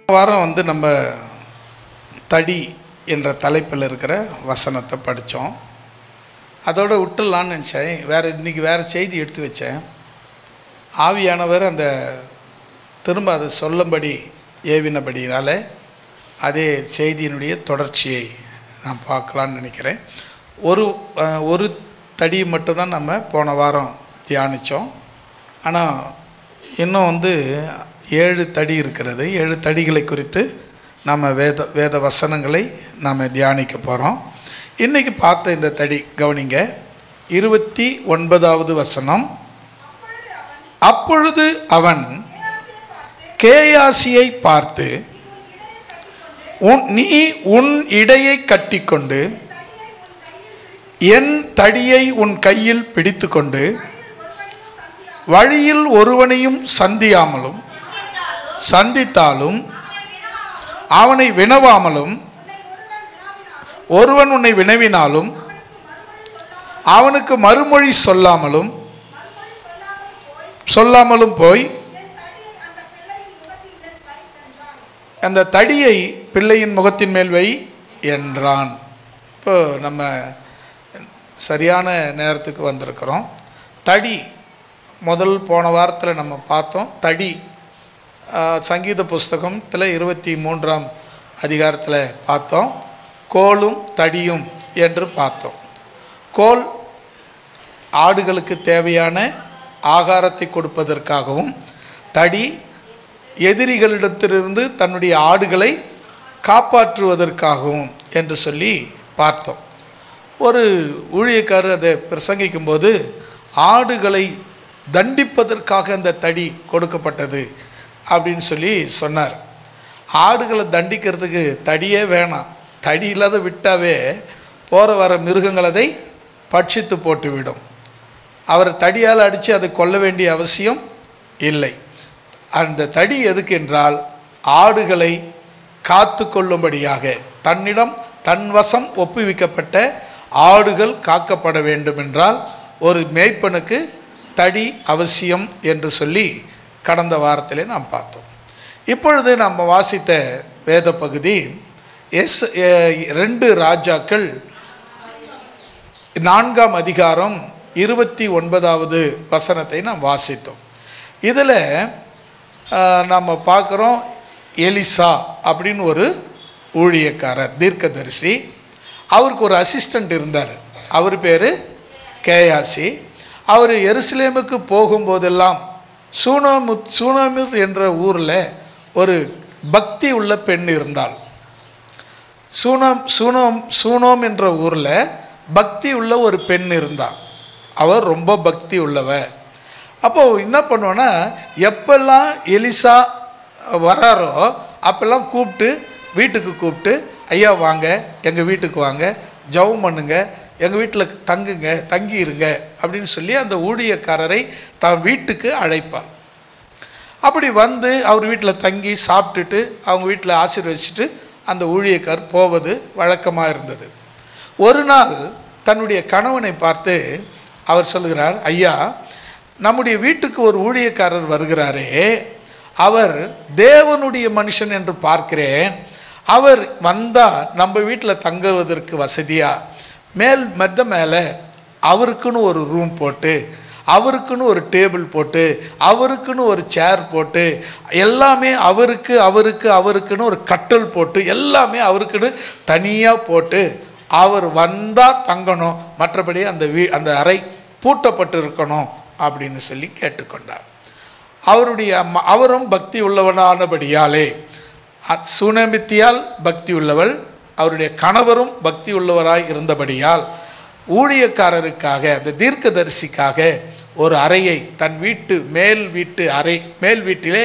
வாரம் நம்ம தடி என்ற தலைப்பில் இருக்கிற வசனத்தை படித்தோம். அதோடு விட்டுடலான்னு நினச்சேன். இன்றைக்கி வேறு செய்தி எடுத்து வச்சேன். ஆவியானவர் அந்த திரும்ப அதை சொல்லும்படி ஏவினபடினால அதே செய்தியினுடைய தொடர்ச்சியை நான் பார்க்கலான்னு நினைக்கிறேன். ஒரு தடி மட்டும்தான் நம்ம போன வாரம் தியானித்தோம். ஆனால் இன்னும் 7 தடி இருக்கிறது. 7 தடிகளை குறித்து நம்ம வேத வசனங்களை நாம் தியானிக்க போகிறோம். இன்றைக்கி பார்த்த இந்த தடி கவனிங்க. 29வது வசனம். அப்பொழுது அவன் கேயாசியை பார்த்து, நீ உன் இடையை கட்டிக்கொண்டு என் தடியை உன் கையில் பிடித்து கொண்டு வழியில் ஒருவனையும் சந்தித்தாலும் அவனை வினவாமலும், ஒருவன் உன்னை வினவினாலும் அவனுக்கு மறுமொழி சொல்லாமலும் போய் அந்த தடியை பிள்ளையின் முகத்தின் மேல் வை என்றான். இப்போ நம்ம சரியான நேரத்துக்கு வந்திருக்கிறோம். தடி போன வாரத்தில் நம்ம பார்த்தோம். தடி சங்கீத புஸ்தகத்தில் 23ஆம் அதிகாரத்தில் பார்த்தோம். கோலும் தடியும் என்று பார்த்தோம். கோல் ஆடுகளுக்கு தேவையான ஆகாரத்தை கொடுப்பதற்காகவும், தடி எதிரிகளிடத்திலிருந்து தன்னுடைய ஆடுகளை காப்பாற்றுவதற்காகவும் என்று சொல்லி பார்த்தோம். ஒரு ஊழியக்காரர் அதை பிரசங்கிக்கும்போது ஆடுகளை தண்டிப்பதற்காக அந்த தடி கொடுக்கப்பட்டது அப்படின்னு சொல்லி சொன்னார். ஆடுகளை தண்டிக்கிறதுக்கு தடியே வேணாம். தடி இல்லாத விட்டாவே போகிற வர மிருகங்கள் அதை பட்சித்து போட்டுவிடும். அவரை தடியால் அடித்து அதை கொல்ல வேண்டிய அவசியம் இல்லை. அந்த தடி எதுக்கு என்றால் ஆடுகளை காத்து கொள்ளும்படியாக, தன் வசம் ஒப்புவிக்கப்பட்ட ஆடுகள் காக்கப்பட வேண்டும் என்றால் ஒரு மேய்ப்பனுக்கு தடி அவசியம் என்று சொல்லி கடந்த வாரத்திலே நாம் பார்த்தோம். இப்பொழுது நம்ம வாசித்த வேத பகுதி 2 ராஜாக்கள் 4ஆம் அதிகாரம் 29வது வசனத்தை நாம் வாசித்தோம். இதில் நம்ம பார்க்குறோம், எலிசா அப்படின்னு ஒரு ஊழியக்காரர், தீர்க்கதரிசி. அவருக்கு ஒரு அசிஸ்டண்ட் இருந்தார். அவர் பேர் கேயாசி. அவர் எருசலேமுக்கு போகும்போதெல்லாம் சூனோமிர் என்ற ஊரில் ஒரு பக்தி உள்ள பெண் இருந்தாள். சூனோம் என்ற ஊரில் பக்தி உள்ள ஒரு பெண் இருந்தாள். அவர் ரொம்ப பக்தி உள்ளவ. அப்போது என்ன பண்ணுவோன்னா, எப்பெல்லாம் எலிசா வராரோ அப்போல்லாம் வீட்டுக்கு கூப்பிட்டு ஐயா வாங்க, எங்கள் வீட்டுக்கு வாங்க, ஜெபம் பண்ணுங்க, எங்கள் வீட்டில் தங்கி இருங்க அப்படின்னு சொல்லி அந்த ஊழியக்காரரை தான் வீட்டுக்கு அழைப்பார். அப்படி அவர் வீட்டில் தங்கி சாப்பிட்டுட்டு அவங்க வீட்டில் ஆசீர்வதிச்சுட்டு அந்த ஊழியக்காரர் போவது வழக்கமாக இருந்தது. ஒரு நாள் தன்னுடைய கணவனை பார்த்து அவர் சொல்கிறார், ஐயா, நம்முடைய வீட்டுக்கு ஒரு ஊழியக்காரர் வருகிறாரே, அவர் தேவனுடைய மனுஷன் என்று பார்க்கிறேன். அவர் வந்தால் நம்ம வீட்டில் தங்குவதற்கு வசதியாக மெத்த மேலே அவருக்குன்னு ஒரு ரூம் போட்டு, அவருக்குன்னு ஒரு டேபிள் போட்டு, அவருக்குன்னு ஒரு சேர் போட்டு, எல்லாமே அவருக்குன்னு ஒரு கட்டல் போட்டு, எல்லாமே அவருக்குன்னு தனியாக போட்டு, அவர் வந்தால் தங்கணும், மற்றபடி அந்த அறை பூட்டப்பட்டு இருக்கணும் அப்படின்னு சொல்லி கேட்டுக்கொண்டார். அவரும் பக்தி உள்ளவனானபடியாலே, சூனமித்தியால் பக்தி உள்ளவள், அவருடைய கணவரும் பக்தி உள்ளவராய் இருந்தபடியால் ஊழியக்காரருக்காக, அந்த தீர்க்கதரிசிக்காக ஒரு அறையை தன் மேல் வீட்டிலே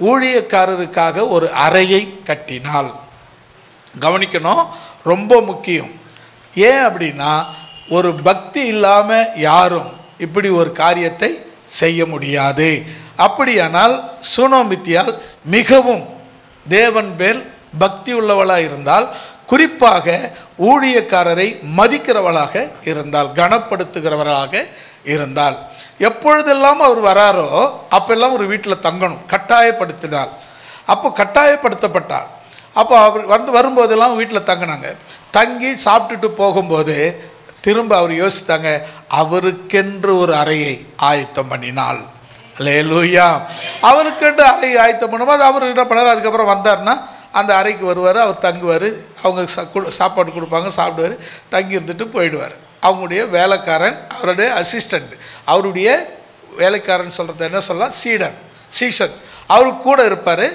ஊழியக்காரருக்காக ஒரு அறையை கட்டினாள். கவனிக்கணும், ரொம்ப முக்கியம். ஏன் அப்படின்னா, ஒரு பக்தி இல்லாமல் யாரும் இப்படி ஒரு காரியத்தை செய்ய முடியாது. அப்படியானால் சூனோமித்தியால் மிகவும் தேவன் மேல் பக்தி உள்ளவளாக இருந்தால், குறிப்பாக ஊழியக்காரரை மதிக்கிறவளாக இருந்தால், கனப்படுத்துகிறவர்களாக இருந்தால், எப்பொழுதெல்லாம் அவர் வராரோ அப்பெல்லாம் ஒரு வீட்டில் தங்கணும், கட்டாயப்படுத்தினாள். அப்போ கட்டாயப்படுத்தப்பட்டார். அப்போ அவர் வரும்போதெல்லாம் வீட்டில் தங்கினாங்க. தங்கி சாப்பிட்டுட்டு போகும்போது திரும்ப அவர் யோசித்தாங்க, அவருக்கென்று ஒரு அறையை ஆயத்தம் பண்ணினாள். அல்லேலூயா. அவருக்கென்று அறையை ஆயத்தம் பண்ணும்போது அவர் என்ன பண்ணார், அதுக்கப்புறம் வந்தார்னா அந்த அறைக்கு வருவார், அவர் தங்குவார், அவங்க சாப்பாடு கொடுப்பாங்க, சாப்பிடுவார், தங்கி இருந்துட்டு போயிடுவார். அவங்களுடைய வேலைக்காரன், அவருடைய அசிஸ்டண்ட், அவருடைய வேலைக்காரன் சொல்கிறது என்ன சொல்லலாம், சீஷன் அவருக்கு கூட இருப்பார்.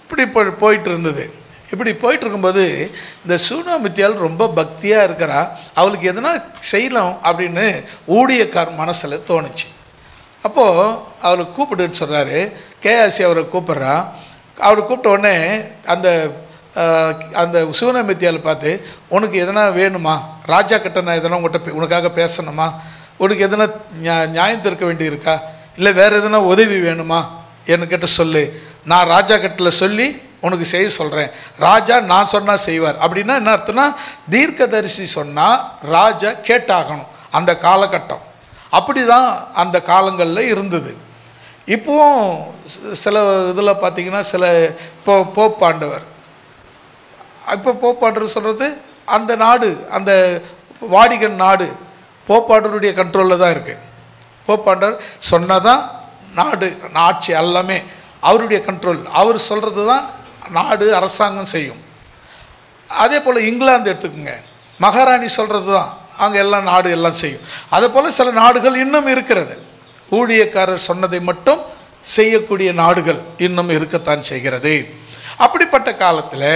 இப்படி போயிட்டு இருந்தது. இப்படி போயிட்டு இருக்கும்போது இந்த சூனாமித்தியால் ரொம்ப பக்தியாக இருக்கிறா, அவளுக்கு எதனா செய்யலாம் அப்படின்னு ஊழியக்கார் மனசில் தோணுச்சு. அப்போது அவரை கூப்பிடுன்னு சொல்கிறாரு. கேஆசி அவரை கூப்பிட்றா. அவரை கூப்பிட்ட உடனே அந்த சூனாமித்தியால் பார்த்து, உனக்கு எதனா வேணுமா, ராஜா கிட்ட நான் எதனா உனக்காக பேசணுமா, உனக்கு எதனா நியாயம் தீர்க்க வேண்டி இருக்கா, இல்லை வேறு எதனா உதவி வேணுமா, என்கிட்ட சொல்லு, நான் ராஜா கிட்ட சொல்லி உனக்கு செய்ய சொல்கிறேன், ராஜா நான் சொன்னால் செய்வார். அப்படின்னா என்ன அர்த்தம்னா, தீர்க்கதரிசி சொன்னால் ராஜா கேட்டாகணும். அந்த காலகட்டம் அப்படி தான் அந்த காலங்களில் இருந்தது. இப்போவும் சில இதில் பார்த்திங்கன்னா சில இப்போ போப்பாண்டவர், இப்போ போப்பாண்டவர் சொல்கிறது அந்த நாடு, அந்த வாடிகன் நாடு போப்பாண்டவருடைய கண்ட்ரோலில் தான் இருக்குது. போப்பாண்டவர் சொன்னதான் நாடு, ஆட்சி எல்லாமே அவருடைய கண்ட்ரோல், அவர் சொல்கிறது தான் நாடு அரசாங்கம் செய்யும். அதே போல் இங்கிலாந்து எடுத்துக்கோங்க, மகாராணி சொல்கிறது தான் அங்கே எல்லாம் நாடு எல்லாம் செய்யும். அதே போல் சில நாடுகள் இன்னும் இருக்கிறது, ஊழியக்காரர் சொன்னதை மட்டும் செய்யக்கூடிய நாடுகள் இன்னும் இருக்கத்தான் செய்கிறது. அப்படிப்பட்ட காலத்தில்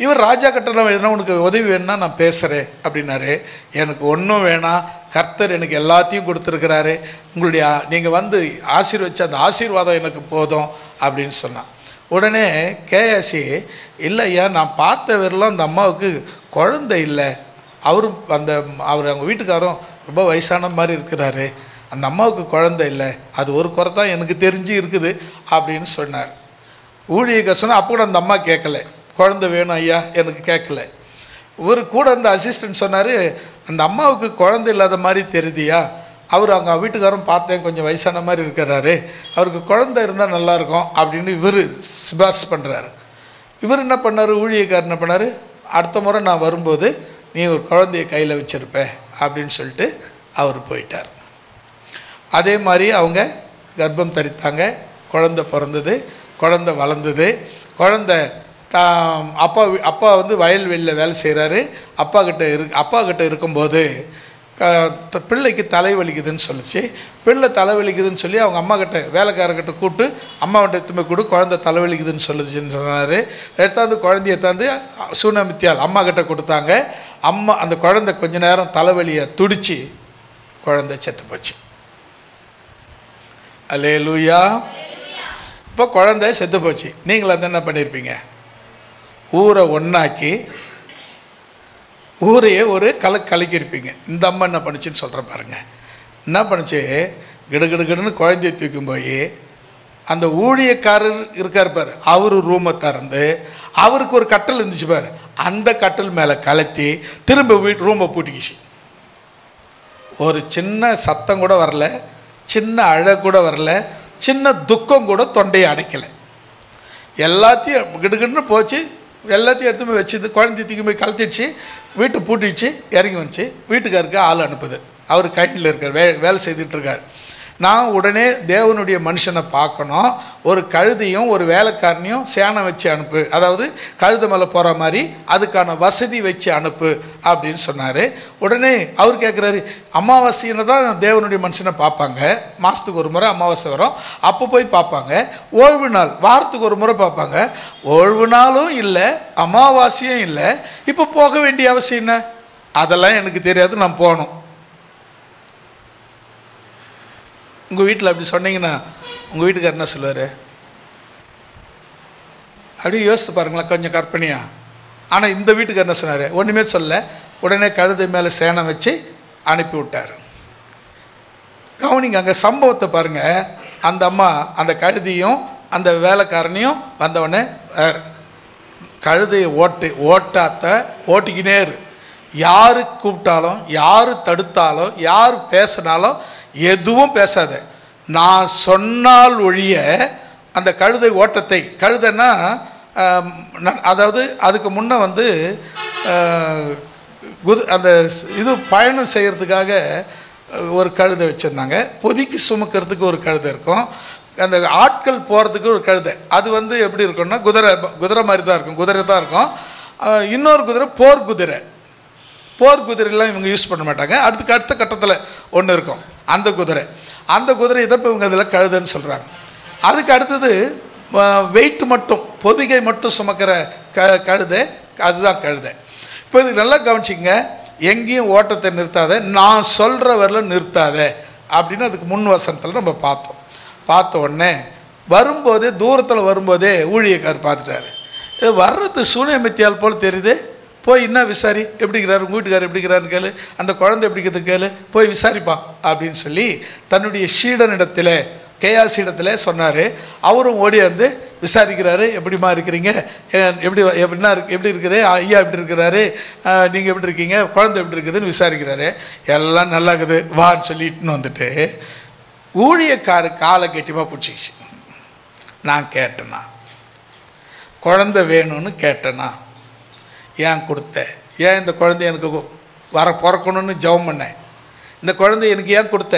இவர் ராஜா கட்டணம் எதனா உனக்கு உதவி வேணும்னா நான் பேசுகிறேன் அப்படின்னாரு. எனக்கு ஒன்றும் வேணாம், கர்த்தர் எனக்கு எல்லாத்தையும் கொடுத்துருக்கிறாரு, உங்களுடைய நீங்கள் வந்து ஆசீர்வச்ச அந்த ஆசீர்வாதம் எனக்கு போதும் அப்படின்னு சொன்னான். உடனே கேஆசி, இல்லை ஐயா, நான் பார்த்த வரலாம் அந்த அம்மாவுக்கு குழந்தை இல்லை, அவர் அவங்க வீட்டுக்காரும் ரொம்ப வயசான மாதிரி இருக்கிறாரு, அந்த அம்மாவுக்கு குழந்தை இல்லை, அது ஒரு குறை தான் எனக்கு தெரிஞ்சு இருக்குது அப்படின்னு சொன்னார். ஊழியக்காரர் சொன்னால் அப்போ கூட அந்த அம்மா கேட்கல, குழந்தை வேணும் ஐயா எனக்கு கேட்கல. ஒரு கூட அந்த அசிஸ்டன்ட் சொன்னார், அந்த அம்மாவுக்கு குழந்தை இல்லாத மாதிரி தெரியுதியா, அவர் அவங்க வீட்டுக்காரரும் பார்த்தேன் கொஞ்சம் வயசான மாதிரி இருக்கிறாரு, அவருக்கு குழந்தை இருந்தால் நல்லாயிருக்கும் அப்படின்னு இவர் சிபாரிசு பண்ணுறாரு. இவர் என்ன பண்ணார், ஊழியக்காரர் என்ன பண்ணார், அடுத்த முறை நான் வரும்போது நீ ஒரு குழந்தைய கையில் வச்சுருப்ப அப்படின்னு சொல்லிட்டு அவர் போயிட்டார். அதே மாதிரி அவங்க கர்ப்பம் தரித்தாங்க, குழந்தை பிறந்தது, குழந்தை வளர்ந்தது. குழந்தை அப்பா வந்து வயல்வெளியில் வேலை செய்கிறாரு. அப்பா கிட்ட இருக்கும்போது பிள்ளைக்கு தலைவலிக்குதுன்னு சொல்லிச்சு. பிள்ளை தலைவலிக்குதுன்னு சொல்லி அவங்க அம்மா கிட்ட வேலைக்காரர்கிட்ட கூப்பிட்டு அம்மாவிட்ட எத்துமே கொடு, குழந்தை தலைவலிக்குதுன்னு சொல்லிச்சுன்னு சொன்னார். குழந்தைய எடுத்தாந்து சூனாமித்தியால் அம்மா கிட்ட கொடுத்தாங்க. அம்மா அந்த குழந்தை கொஞ்ச நேரம் தலைவலியை துடிச்சு குழந்தை செத்து போச்சு. அல்லேலூயா. இப்போ குழந்தை செத்து போச்சு. நீங்கள் வந்து என்ன பண்ணியிருப்பீங்க, ஊரை ஒன்றாக்கி ஊரையே ஒரு கலக்கியிருப்பீங்க. இந்த அம்மா என்ன பண்ணுச்சுன்னு சொல்கிறேன் பாருங்கள். என்ன பண்ணுச்சு, கிடுகிடுன்னு குழந்தைய தூக்கும் போய் அந்த ஊழியக்காரர் இருக்கார் பார், அவர் ரூமை திறந்து அவருக்கு ஒரு கட்டல் இருந்துச்சு பார், அந்த கட்டல் மேலே கலத்தி திரும்ப ரூமை பூட்டிக்கிச்சு. ஒரு சின்ன சத்தம் கூட வரல, சின்ன அழ கூட வரல, சின்ன துக்கம் கூட தொண்டையை அடைக்கலை. எல்லாத்தையும் கிடுகிடுன்னு போச்சு, எல்லாத்தையும் எடுத்து போய் வச்சுது, குழந்தைய தூக்கி போய் கலத்திடுச்சு, வீட்டை பூட்டிடுச்சு, இறங்கி வந்துச்சு. வீட்டுக்காருக்கு ஆள் அனுப்புது, அவர் கையில் இருக்கார், வேலை செய்துட்ருக்கார். நான் உடனே தேவனுடைய மனுஷனை பார்க்கணும், ஒரு கழுதையும் ஒரு வேலைக்காரனையும் சேனம் வச்சு அனுப்பு, அதாவது கழுதை மேலே போகிற மாதிரி அதுக்கான வசதி வச்சு அனுப்பு அப்படின்னு சொன்னார். உடனே அவர் கேட்குறாரு, அமாவாசைன்னு தான் தேவனுடைய மனுஷனை பார்ப்பாங்க, மாதத்துக்கு ஒரு முறை அமாவாசை வரும், அப்போ போய் பார்ப்பாங்க. ஓய்வு நாள் வாரத்துக்கு ஒரு முறை பார்ப்பாங்க, ஓய்வு நாளும் இல்லை அமாவாசையும் இல்லை, இப்போ போக வேண்டிய அவசியம் என்ன, அதெல்லாம் எனக்கு தெரியாது, நான் போகணும். உங்கள் வீட்டில் அப்படி சொன்னீங்கன்னா உங்கள் வீட்டுக்கார் என்ன சொல்லுவார், அப்படியே யோசித்து பாருங்களேன் கொஞ்சம் கற்பனையா. ஆனால் இந்த வீட்டுக்கார் என்ன சொன்னார், ஒன்றுமே சொல்ல, உடனே கழுதை மேலே சேனம் வச்சு அனுப்பி விட்டார். கவனிங்க அங்கே சம்பவத்தை பாருங்கள். அந்த அம்மா அந்த கழுதையும் அந்த வேலைக்காரனையும் வந்தவொடனே கழுதையை ஓட்டிக்கினே இரு, யார் கூப்பிட்டாலும் யார் தடுத்தாலும் யார் பேசினாலும் எதுவும் பேசாத, நான் சொன்னால் ஒழிய அந்த கழுதை ஓட்டத்தை, கழுதைன்னா அதாவது அதுக்கு முன்னே வந்து அந்த இது பயணம் செய்கிறதுக்காக ஒரு கழுதை வச்சுருந்தாங்க, பொதிக்கு சுமக்கிறதுக்கு ஒரு கழுதை இருக்கும், அந்த ஆட்கள் போகிறதுக்கு ஒரு கழுதை. அது வந்து எப்படி இருக்கும்னா குதிரை மாதிரி தான் இருக்கும், குதிரை தான் இருக்கும். இன்னொரு குதிரை போர் குதிரை. போர் குதிரைலாம் இவங்க யூஸ் பண்ண மாட்டாங்க. அடுத்த கட்டத்தில் ஒன்று இருக்கும் அந்த குதிரை இதை இப்போ இவங்க இதில் கழுதைன்னு சொல்கிறாங்க. அதுக்கு அடுத்தது வெயிட் மட்டும் பொதிகை மட்டும் சுமக்கிற கழுதை, அதுதான் கழுதை. இப்போ இதுக்கு நல்லா கவனிச்சிங்க, எங்கேயும் ஓட்டத்தை நிறுத்தாத, நான் சொல்கிற வரல நிறுத்தாத அப்படின்னு அதுக்கு முன் வசனத்தில் நம்ம பார்த்த உடனே வரும்போதே தூரத்தில் வரும்போதே ஊழியக்கார் பார்த்துட்டாரு. இது வர்றது சூனியமித்தியால் போல் தெரியுது, போய் என்ன விசாரி, எப்படி இருக்கிறாரு உங்கள் வீட்டுக்காரர், எப்படி இருக்கிறாருன்னு கேளு, அந்த குழந்தை எப்படி இருக்கிறது கேளு, போய் விசாரிப்பா அப்படின்னு சொல்லி தன்னுடைய ஷீடனிடத்தில் கேயாசி இடத்துல சொன்னார். அவரும் ஓடி வந்து விசாரிக்கிறாரு, எப்படிமா இருக்கிறீங்க, எப்படி இருக்குது ஐயா, எப்படி இருக்கிறாரு, நீங்கள் எப்படி இருக்கீங்க, குழந்தை எப்படி இருக்குதுன்னு விசாரிக்கிறாரு. எல்லாம் நல்லா இருக்குது வான்னு சொல்லிட்டுன்னு வந்துட்டு ஊழியக்காரு காலை கெட்டியமாக பிடிச்சிக்கிச்சு. நான் கேட்டேனா, குழந்தை வேணும்னு கேட்டேனா, ஏன் கொடுத்த, ஏன் இந்த குழந்தை எனக்கு பிறக்கணும்னு ஜெபம் பண்ணேன், இந்த குழந்தை எனக்கு ஏன் கொடுத்த,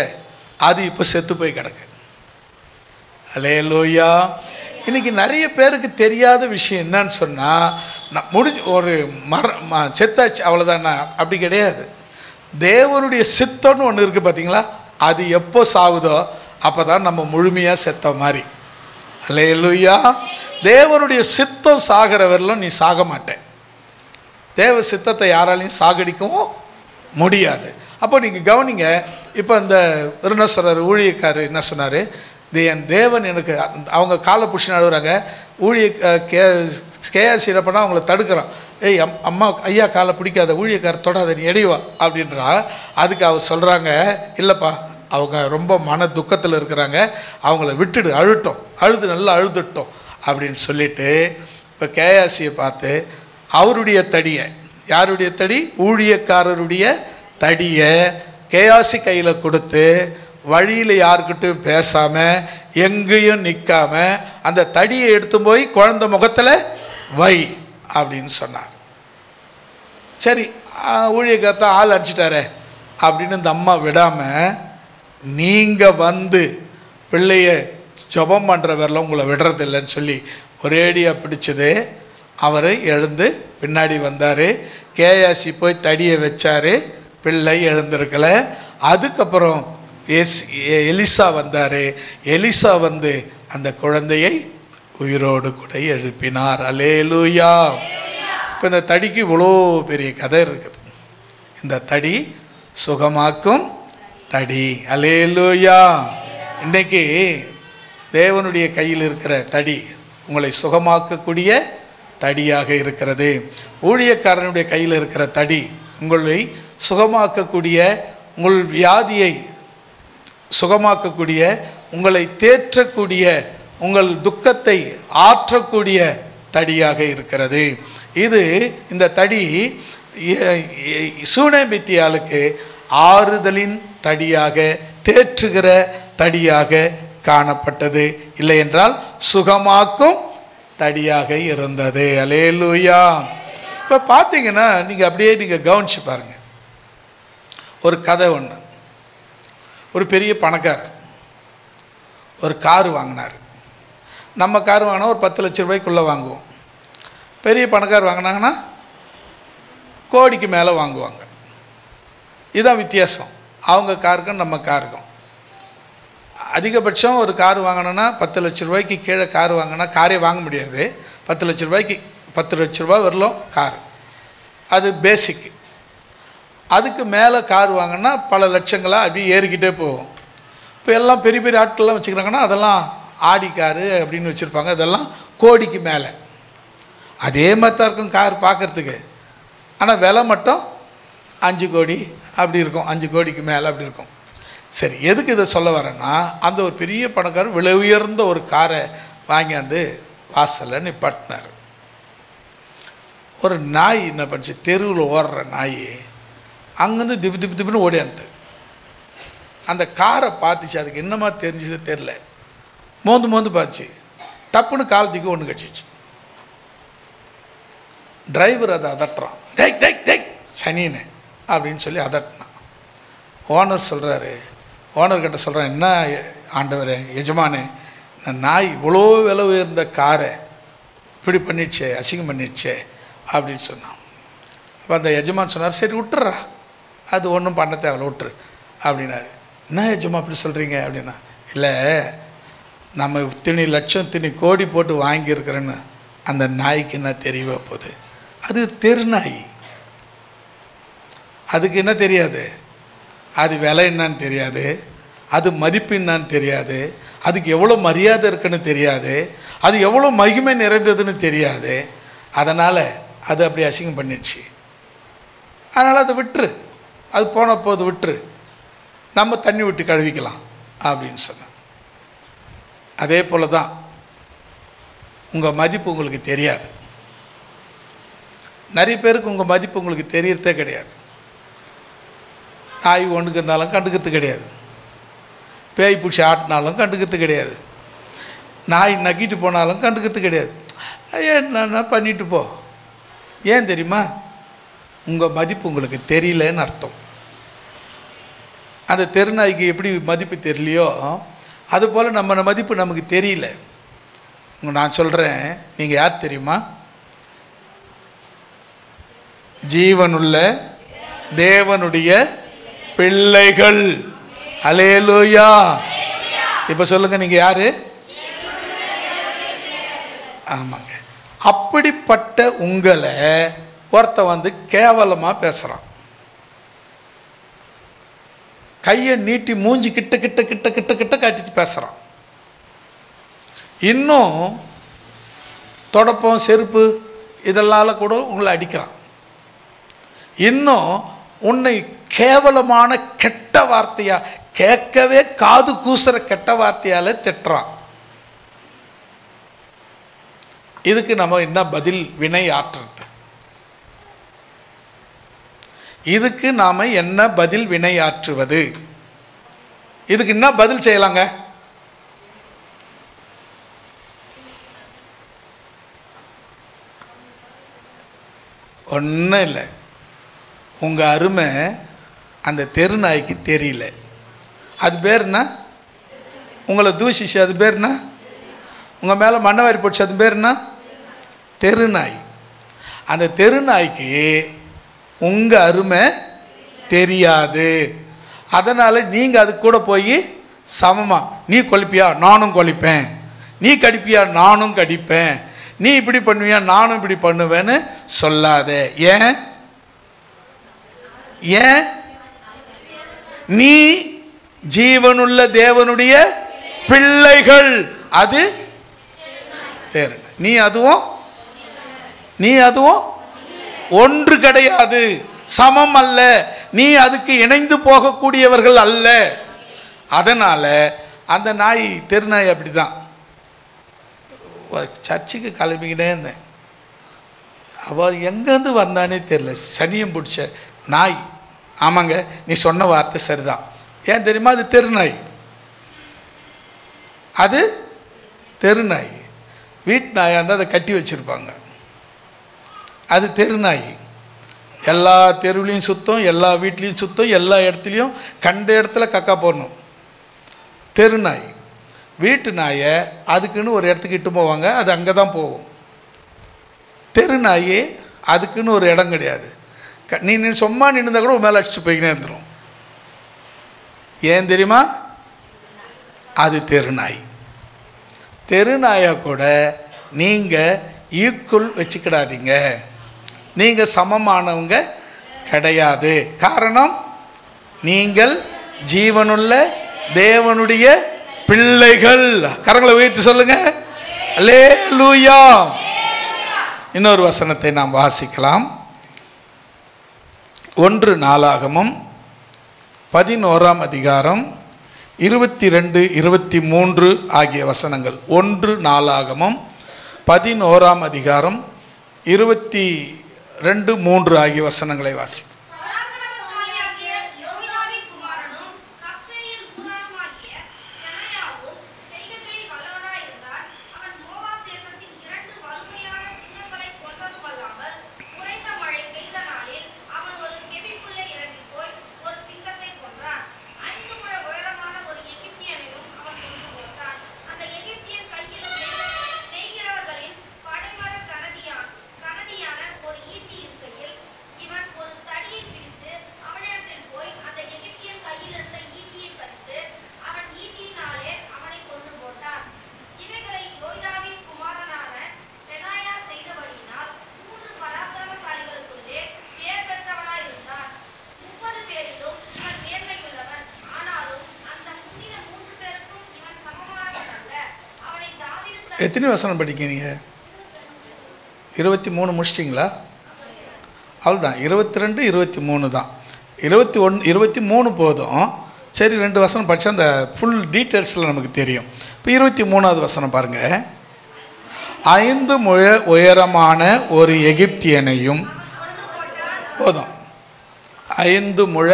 அது இப்போ செத்து போய் கிடக்கு. அல்லேலூயா. இன்றைக்கி நிறைய பேருக்கு தெரியாத விஷயம் என்னன்னு சொன்னால், நான் ஒரு செத்தாச்சு அவ்வளோதான், அப்படி கிடையாது. தேவனுடைய சித்தம்னு ஒன்று இருக்குது பார்த்தீங்களா, அது எப்போ சாகுதோ அப்போ தான் நம்ம முழுமையாக செத்த மாதிரி. அல்லேலூயா. தேவனுடைய சித்தம் சாகிறவர்களும் நீ சாக மாட்டேன். தேவ சித்தத்தை யாராலையும் சாகடிக்கவும் முடியாது. அப்போ நீங்கள் கவனிங்க, இப்போ இந்த என்ன சொல்கிறார் ஊழியக்கார், என்ன சொன்னார், என் தேவன் எனக்கு, அவங்க காலை பிடிச்சி நடுவுறாங்க. கேஎஸ்சி என்ன பண்ணால் அவங்கள தடுக்கிறான். ஏய் அம்மா ஐயா காலை பிடிக்காத, ஊழியக்கார தொடாத, நீ எடிவா அப்படின்றா. அதுக்கு அவர் சொல்கிறாங்க, இல்லைப்பா அவங்க ரொம்ப மன துக்கத்தில் இருக்கிறாங்க, அவங்கள விட்டுடு, அழுது நல்லா அழுதுட்டோம் அப்படின்னு சொல்லிட்டு இப்போ கேஎஸ்சியை பார்த்து அவருடைய தடியை, யாருடைய தடி, ஊழியக்காரருடைய தடியை கேயாசி கையில் கொடுத்து வழியில் யாருக்கிட்டையும் பேசாமல் எங்கேயும் நிற்காம அந்த தடியை எடுத்து போய் குழந்தை முகத்தில் வை அப்படின்னு சொன்னார். சரி, ஊழியக்காரத்தை ஆள் அடிச்சிட்டாரே அப்படின்னு இந்த அம்மா விடாமல், நீங்கள் வந்து பிள்ளைய ஜெபம் பண்ணுற வரல உங்களை விடுறதில்லைன்னு சொல்லி ஒரேடியாக பிடிச்சது. அவர் எழுந்து பின்னாடி வந்தார். கேயாசி போய் தடியை வச்சார், பிள்ளை எழுந்திருக்கலை. அதுக்கப்புறம் எலிசா வந்தார். எலிசா வந்து அந்த குழந்தையை உயிரோடு கூட எழுப்பினார். அல்லேலூயா. இப்போ இந்த தடிக்கு இவ்வளோ பெரிய கதை இருக்குது. இந்த தடி சுகமாக்கும் தடி. அல்லேலூயா. இன்றைக்கி தேவனுடைய கையில் இருக்கிற தடி உங்களை சுகமாக்கக்கூடிய தடியாக இருக்கிறது. ஊழியக்காரனுடைய கையில் இருக்கிற தடி உங்களை சுகமாக்கக்கூடிய, உங்கள் வியாதியை சுகமாக்கக்கூடிய, உங்களை தேற்றக்கூடிய, உங்கள் துக்கத்தை ஆற்றக்கூடிய தடியாக இருக்கிறது. இது இந்த தடி சூனேமித்தியாளுக்கு ஆறுதலின் தடியாக, தேற்றுகிற தடியாக காணப்பட்டது. இல்லை என்றால் சுகமாக்கும் தடியாக இருந்தது. அல்லேலூயா. இப்போ பார்த்தீங்கன்னா நீங்கள் அப்படியே நீங்கள் கவனிச்சு பாருங்கள். ஒரு கதை ஒன்று. ஒரு பெரிய பணக்காரர் ஒரு காரு வாங்கினார். நம்ம கார் வாங்கினா ஒரு 10 லட்ச ரூபாய்க்குள்ளே வாங்குவோம். பெரிய பணக்காரர் வாங்கினாங்கன்னா கோடிக்கு மேலே வாங்குவாங்க. இதுதான் வித்தியாசம் அவங்க காருக்கும் நம்ம காருக்கும். அதிகபட்சம் ஒரு கார் வாங்கினோன்னா 10 லட்ச ரூபாய்க்கு கீழே கார் வாங்கினா காரே வாங்க முடியாது. 10 லட்ச ரூபாய்க்கு 10 லட்ச ரூபா வரலாம் கார், அது பேசிக்கு. அதுக்கு மேலே கார் வாங்கினா பல லட்சங்களாக அப்படியே ஏறிக்கிட்டே போகும். இப்போ எல்லாம் பெரிய பெரிய ஆட்கள்லாம் வச்சுக்கிறாங்கன்னா அதெல்லாம் ஆடி காரு அப்படின்னு வச்சுருப்பாங்க, அதெல்லாம் கோடிக்கு மேலே. அதே மாதிரி தான் இருக்கும் கார் பார்க்குறதுக்கு, ஆனால் விலை மட்டும் 5 கோடி அப்படி இருக்கும், 5 கோடிக்கு மேலே அப்படி இருக்கும். சரி, எதுக்கு இதை சொல்ல வரேன்னா, அந்த ஒரு பெரிய பணக்காரர் விலை உயர்ந்த ஒரு காரை வாங்கியாந்து வாசலில் நிப்பாட்டினார். ஒரு நாய் என்ன பண்ணுச்சு, தெருவில் ஓடுற நாய் அங்கேருந்து திப்பு திப்பு திப்புன்னு ஓடியாந்து அந்த காரை பார்த்துச்சு. அதுக்கு என்னமா தெரிஞ்சது தெரில, மோந்து பார்த்துச்சு, டப்புன்னு காலத்துக்கு ஒன்று கட்சிச்சு. டிரைவர் அதை அதட்டுறான். டேக் டேக் டேக் சனின்னு அப்படின்னு சொல்லி அதட்டினான். ஓனர் சொல்கிறாரு, ஓனர்கிட்ட சொல்கிறேன், என்ன ஆண்டவரே எஜமானே, இந்த நாய் இவ்வளோ விலை உயர்ந்த காரை இப்படி பண்ணிடுச்சே, அசிங்கம் பண்ணிடுச்சே அப்படின்னு சொன்னான். அப்போ அந்த எஜமான் சொன்னார், சரி விட்டுறா, அது ஒன்றும் பண்ண தேவையில்ல, விட்டுரு அப்படின்னாரு. என்ன எஜமா அப்படி சொல்கிறீங்க அப்படின்னா, இல்லை நம்ம இத்தனை லட்சம் இத்தனை கோடி போட்டு வாங்கியிருக்கிறேன்னு அந்த நாய்க்கு என்ன தெரியவே போகுது, அது தெரு நாய், அதுக்கு என்ன தெரியாது, அது விலை என்னான்னு தெரியாது, அது மதிப்பு என்னான்னு தெரியாது, அதுக்கு எவ்வளோ மரியாதை இருக்குன்னு தெரியாது, அது எவ்வளோ மகிமை நிறைந்ததுன்னு தெரியாது. அதனால் அது அப்படி அசிங்கம் பண்ணிடுச்சு. அதனால் அதை விட்டுரு, அது போன போது விட்டுரு, நம்ம தண்ணி விட்டு கழுவிக்கலாம் அப்படின்னு சொன்னேன். அதே போல் தான் உங்கள் மதிப்பு உங்களுக்கு தெரியாது. நிறைய பேருக்கு உங்கள் மதிப்பு உங்களுக்கு தெரியறதே கிடையாது. நாய் ஒன்றுக்கு இருந்தாலும் கண்டுக்கிறது கிடையாது, பேய் பிடிச்சி ஆட்டினாலும் கண்டுக்கிறது கிடையாது, நாய் நக்கிட்டு போனாலும் கண்டுக்கிறது கிடையாது. என்ன பண்ணிட்டு போ. ஏன் தெரியுமா? உங்கள் மதிப்பு உங்களுக்கு தெரியலன்னு அர்த்தம். அந்த தெருநாய்க்கு எப்படி மதிப்பு தெரியலையோ அதுபோல் நம்ம மதிப்பு நமக்கு தெரியல. நான் சொல்கிறேன், நீங்கள் யார் தெரியுமா? ஜீவனுள்ள தேவனுடைய பிள்ளைகள். அல்லேலூயா. இப்போ சொல்லுங்கள், நீங்கள் யார்? ஆமாங்க. அப்படிப்பட்ட உங்களை ஒருத்த வந்து கேவலமாக பேசுகிறான், கையை நீட்டி மூஞ்சி கிட்ட கிட்ட கிட்ட கிட்ட கிட்ட காட்டிட்டு பேசுகிறான். இன்னும் தொடப்பம் செருப்பு இதெல்லாம் கூட உங்களை அடிக்கிறான். இன்னும் உன்னை கேவலமான கெட்ட வார்த்தையா, கேட்கவே காது கூசுற கெட்ட வார்த்தையால் திட்டுறான். இதுக்கு நம்ம என்ன பதில் வினை ஆற்றுறது? இதுக்கு நாம் என்ன பதில் வினை ஆற்றுவது? இதுக்கு என்ன பதில் செய்யலாங்க? ஒன்றும் இல்லை. உங்கள் அருமை அந்த தெரு நாய்க்கு தெரியல. அது பேர் என்ன? உங்களை தூஷிச்சு, அது பேர் என்ன? உங்கள் மேலே மண்ணவாரி போச்சு, அது பேர் என்ன? தெருநாய். அந்த தெருநாய்க்கு உங்கள் அருமை தெரியாது. அதனால் நீங்கள் அது கூட போய் சமமாக, நீ கொலிப்பியா நானும் கொலிப்பேன், நீ கடிப்பியா நானும் கடிப்பேன், நீ இப்படி பண்ணுவியா நானும் இப்படி பண்ணுவேன்னு சொல்லாத. ஏன்? ஏன்? நீ ஜீவனுள்ள தேவனுடைய பிள்ளைகள். அது தேர். நீ அதுவும் ஒன்று கிடையாது, சமம் அல்ல, நீ அதுக்கு இணைந்து போகக்கூடியவர்கள் அல்ல. அதனால அந்த நாய், தெருநாய் அப்படிதான். சர்ச்சுக்கு கிளம்பிக்கிட்டே இருந்தேன், அவள் எங்கேருந்து வந்தானே தெரியல, சனியம் பிடிச்ச நாய். ஆமாங்க, நீ சொன்ன வார்த்தை சரிதான். ஏன் தெரியுமா? அது தெருநாய். அது தெருநாய். வீட்டு நாயாக இருந்தால் அதை கட்டி வச்சுருப்பாங்க. அது தெருநாய். எல்லா தெருவுலையும் சுத்தம், எல்லா வீட்லேயும் சுத்தம், எல்லா இடத்துலையும் கண்ட இடத்துல கக்கா போடணும். தெருநாய். வீட்டு நாயை அதுக்குன்னு ஒரு இடத்துக்கு இட்டு போவாங்க, அது அங்கே தான் போகும். தெருநாயே அதுக்குன்னு ஒரு இடம் கிடையாது. நீ சும்மா நின்றுந்தா கூட மேலே அடிச்சுட்டு போய்க்கினே இருந்துடும். ஏன் தெரியுமா? அது தெருநாய். தெருநாயை கூட நீங்கள் ஈக்குவல் வச்சுக்கிடாதீங்க, நீங்கள் சமமானவங்க கிடையாது. காரணம், நீங்கள் ஜீவனுள்ள தேவனுடைய பிள்ளைகள். கரங்களை உயர்த்தி சொல்லுங்க, அல்லேலூயா. இன்னொரு வசனத்தை நாம் வாசிக்கலாம். 1 நாளாகமம் 11ஆம் அதிகாரம் 22, 23 ஆகிய வசனங்கள். 1 நாளாகமம் 11ஆம் அதிகாரம் 22, 3 ஆகிய வசனங்களை வாசி. எத்தனை வசனம் படிக்கிறீங்க? 23 முடிச்சிட்டிங்களா? அவ்வளோதான். 22 23 தான். 21 23 போதும். சரி, 2 வசனம் படித்தா அந்த ஃபுல் டீட்டெயில்ஸில் நமக்கு தெரியும். இப்போ 23வது வசனம் பாருங்கள். 5 முழ உயரமான ஒரு எகிப்தியனையும், போதும், 5 முழ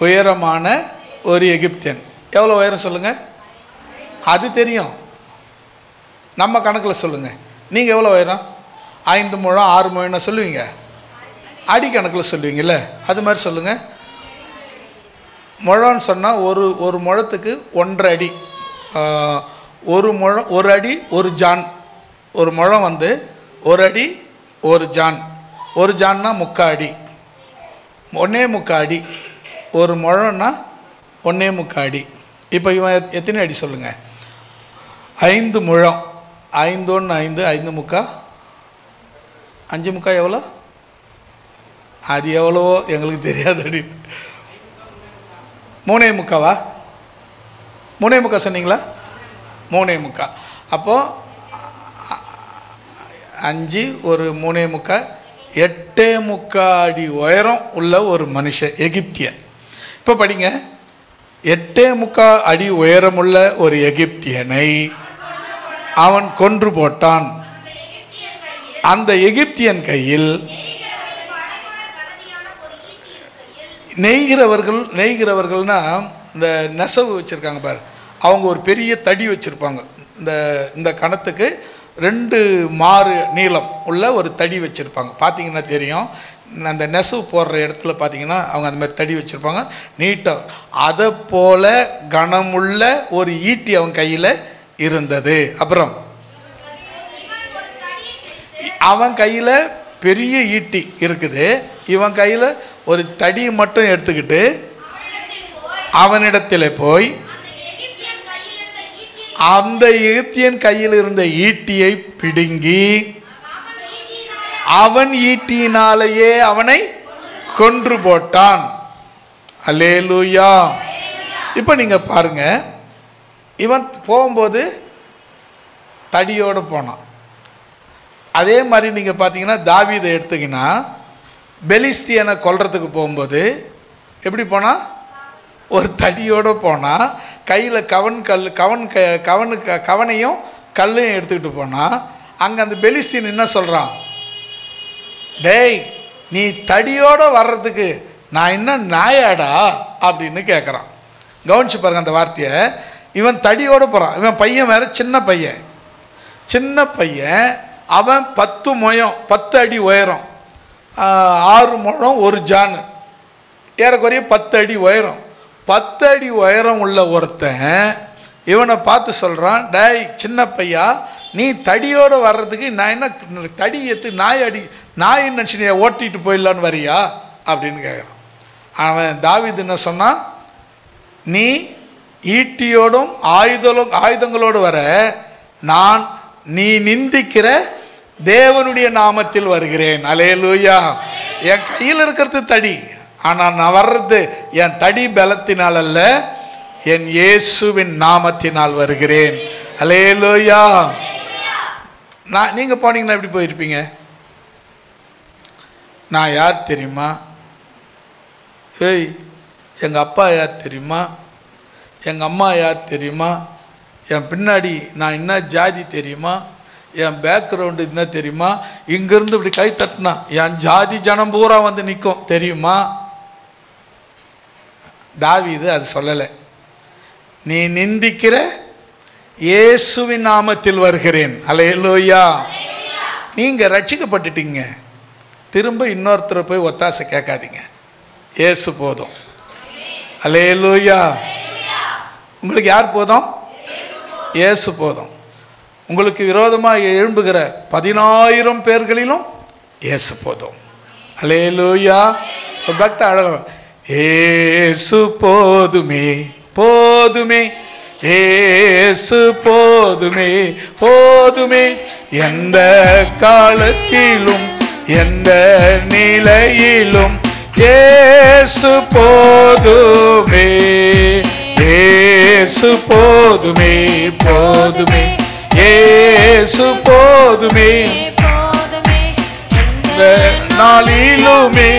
உயரமான ஒரு எகிப்தியன். எவ்வளோ உயரம் சொல்லுங்கள்? அது தெரியும், நம்ம கணக்கில் சொல்லுங்கள். நீங்கள் எவ்வளோ உயரம்? 5 முழம் 6 முழம்னா சொல்லுவீங்க, அடி கணக்கில் சொல்லுவீங்கள்ல, அது மாதிரி சொல்லுங்கள். முழம்னு சொன்னால் ஒரு முழத்துக்கு 1.5 அடி. ஒரு முழம் 1 அடி 1 ஜான். ஒரு முழம் வந்து 1 அடி 1 ஜான். 1 ஜான்னா 3/4 அடி, 1.25 அடி. ஒரு முழம்னா 1.25 அடி. இப்போ இவன் எத்தனை அடி சொல்லுங்கள்? 5 முழம். 5 1 5, 5 3, 5 3 எவ்வளோ? அது எவ்வளவோ எங்களுக்கு தெரியாது. அடி 3.25வா? 3.25 சொன்னீங்களா? 3.25. அப்போது 5 ஒரு 3.25, 8.25 அடி உயரம் உள்ள ஒரு மனுஷன், எகிப்தியன். இப்போ படிங்க. 8.25 அடி உயரமுள்ள ஒரு எகிப்தியனை அவன் கொன்று போட்டான். அந்த எகிப்தியன் கையில் நெய்கிறவர்கள்னா இந்த நெசவு வச்சுருக்காங்க பாரு, அவங்க ஒரு பெரிய தடி வச்சுருப்பாங்க. இந்த கணத்துக்கு 2 மாறு நீளம் உள்ள ஒரு தடி வச்சுருப்பாங்க. பார்த்தீங்கன்னா தெரியும், அந்த நெசவு போடுற இடத்துல பார்த்தீங்கன்னா அவங்க அந்த மாதிரி தடி வச்சுருப்பாங்க நீட்டாக. அதை போல் கனமுள்ள ஒரு ஈட்டி அவன் கையில் இருந்தது. அப்புறம் அவன் கையில் பெரிய ஈட்டி இருக்குது. இவன் கையில் ஒரு தடி மட்டும் எடுத்துக்கிட்டு அவனிடத்தில் போய் அந்த எகிப்தியன் கையில் இருந்த ஈட்டியை பிடுங்கி அவன் ஈட்டியினாலேயே அவனை கொன்று போட்டான். அல்லேலூயா. இப்போ நீங்கள் பாருங்க, இவன் போகும்போது தடியோடு போனான். அதே மாதிரி நீங்கள் பார்த்தீங்கன்னா தாவீதை எடுத்துக்கினா பெலிஸ்தியனை கொல்றதுக்கு போகும்போது எப்படி போனால்? ஒரு தடியோடு போனால், கையில் கவனையும் கல்லையும் எடுத்துக்கிட்டு போனால், அங்கே அந்த பெலிஸ்தியன் என்ன சொல்கிறான்? டேய், நீ தடியோடு வர்றதுக்கு நான் என்ன நாயாடா அப்படின்னு கேட்குறான். கவனிச்சு பாருங்க அந்த வார்த்தையை. இவன் தடியோடு போகிறான். இவன் பையன் வேறு சின்ன பையன். அவன் 10 முழம் 10 அடி உயரம், 6 முழம் 1 ஜான், ஏறக்குறைய 10 அடி உயரம். 10 அடி உயரம் உள்ள ஒருத்தன் இவனை பார்த்து சொல்கிறான், டேய் சின்ன பையா, நீ தடியோடு வர்றதுக்கு நான் என்ன தடி எடுத்து நாய் நினச்சி நீ ஓட்டிகிட்டு போயிடலான்னு வரியா அப்படின்னு கேட்குறான். அவன் தாவீது என்ன சொன்னான்? நீ ஈட்டியோடும் ஆயுதங்களோடு வர, நான் நீ நிந்திக்கிற தேவனுடைய நாமத்தில் வருகிறேன். அல்லேலூயா. என் கையில் இருக்கிறது தடி, ஆனால் நான் வர்றது என் தடி பலத்தினால் அல்ல, என் இயேசுவின் நாமத்தினால் வருகிறேன். அல்லேலூயா. நீங்கள் போனீங்கன்னா எப்படி போயிருப்பீங்க? நான் யார் தெரியுமா? ஏய், எங்கள் அப்பா யார் தெரியுமா? எங்கள் அம்மா யார் தெரியுமா? என் பின்னாடி நான் என்ன ஜாதி தெரியுமா? என் பேக்ரவுண்டு என்ன தெரியுமா? இங்கேருந்து இப்படி கை தட்டினா என் ஜாதி ஜனம் பூரா வந்து நிற்கும் தெரியுமா? தாவீது அது சொல்லலை. நீ நிந்திக்கிற இயேசுவின் நாமத்தில் வருகிறேன். அல்லேலூயா. நீங்கள் ரட்சிக்கப்பட்டுட்டீங்க, திரும்ப இன்னொருத்தரை போய் ஒத்தாசை கேட்காதீங்க. இயேசு போதும். அல்லேலூயா. உங்களுக்கு யார் போதும்? இயேசு போதும். உங்களுக்கு விரோதமாக எழும்புகிற 10,000 பேர்களிலும் இயேசு போதும். அல்லேலூயா. ஒரு பக்த அழகு, இயேசு போதுமே போதுமே, இயேசு போதுமே போதுமே, எந்த காலத்திலும் எந்த நிலையிலும் இயேசு போதுமே, இயேசு போதுமே போதுமே, இயேசு போதுமே எந்த நாளிலுமே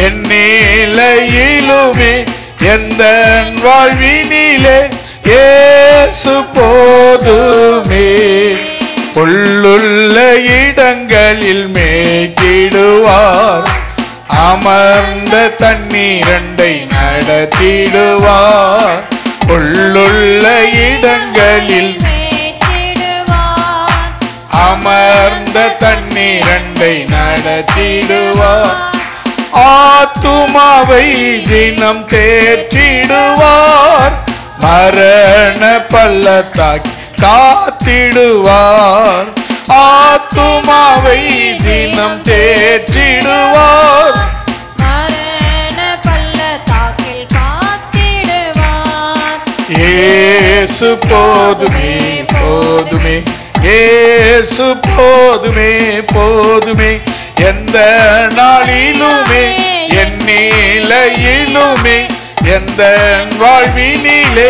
என் நிலையிலுமே எந்த வாழ்வினிலே இயேசு போதுமே. உள்ளுள்ள இடங்களில் மேய்த்திடுவார், அமர்ந்த தண்ணீரண்டை நடத்திடுவார். உள்ளுள்ள இடங்களில் அமர்ந்த தண்ணீரண்டை நடத்திடுவார். ஆத்துமாவை தினம் தேற்றிடுவார், மரண பள்ளத்தாக்கி காத்திடுவார். ஆத்துமாவை தினம் தேற்றிடுவார், மரண பள்ளத்தாக்கில் காத்திடுவார். இயேசு போதுமே போதுமே, இயேசு போதுமே போதுமே, எந்த நாளிலுமே என் நிலையிலுமே எந்த வாழ்வினிலே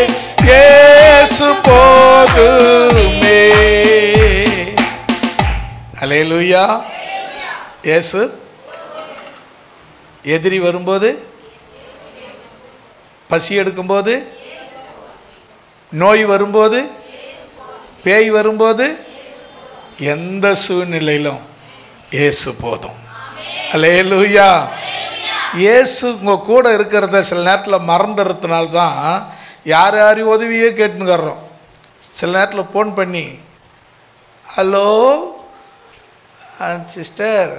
இயேசு போதுமே. அல்லேலூயா. இயேசு. எதிரி வரும்போது, பசி எடுக்கும்போது, நோய் வரும்போது, பேய் வரும்போது, எந்த சூழ்நிலையிலும் இயேசு போதும். அல்லேலூயா. இயேசு உங்கள் கூட இருக்கிறத சில நேரத்தில் மறந்துறதுனால்தான் யார் யாரையும் உதவியே கேட்டுனுக்கிறோம். சில நேரத்தில் ஃபோன் பண்ணி, ஹலோ சிஸ்டர்,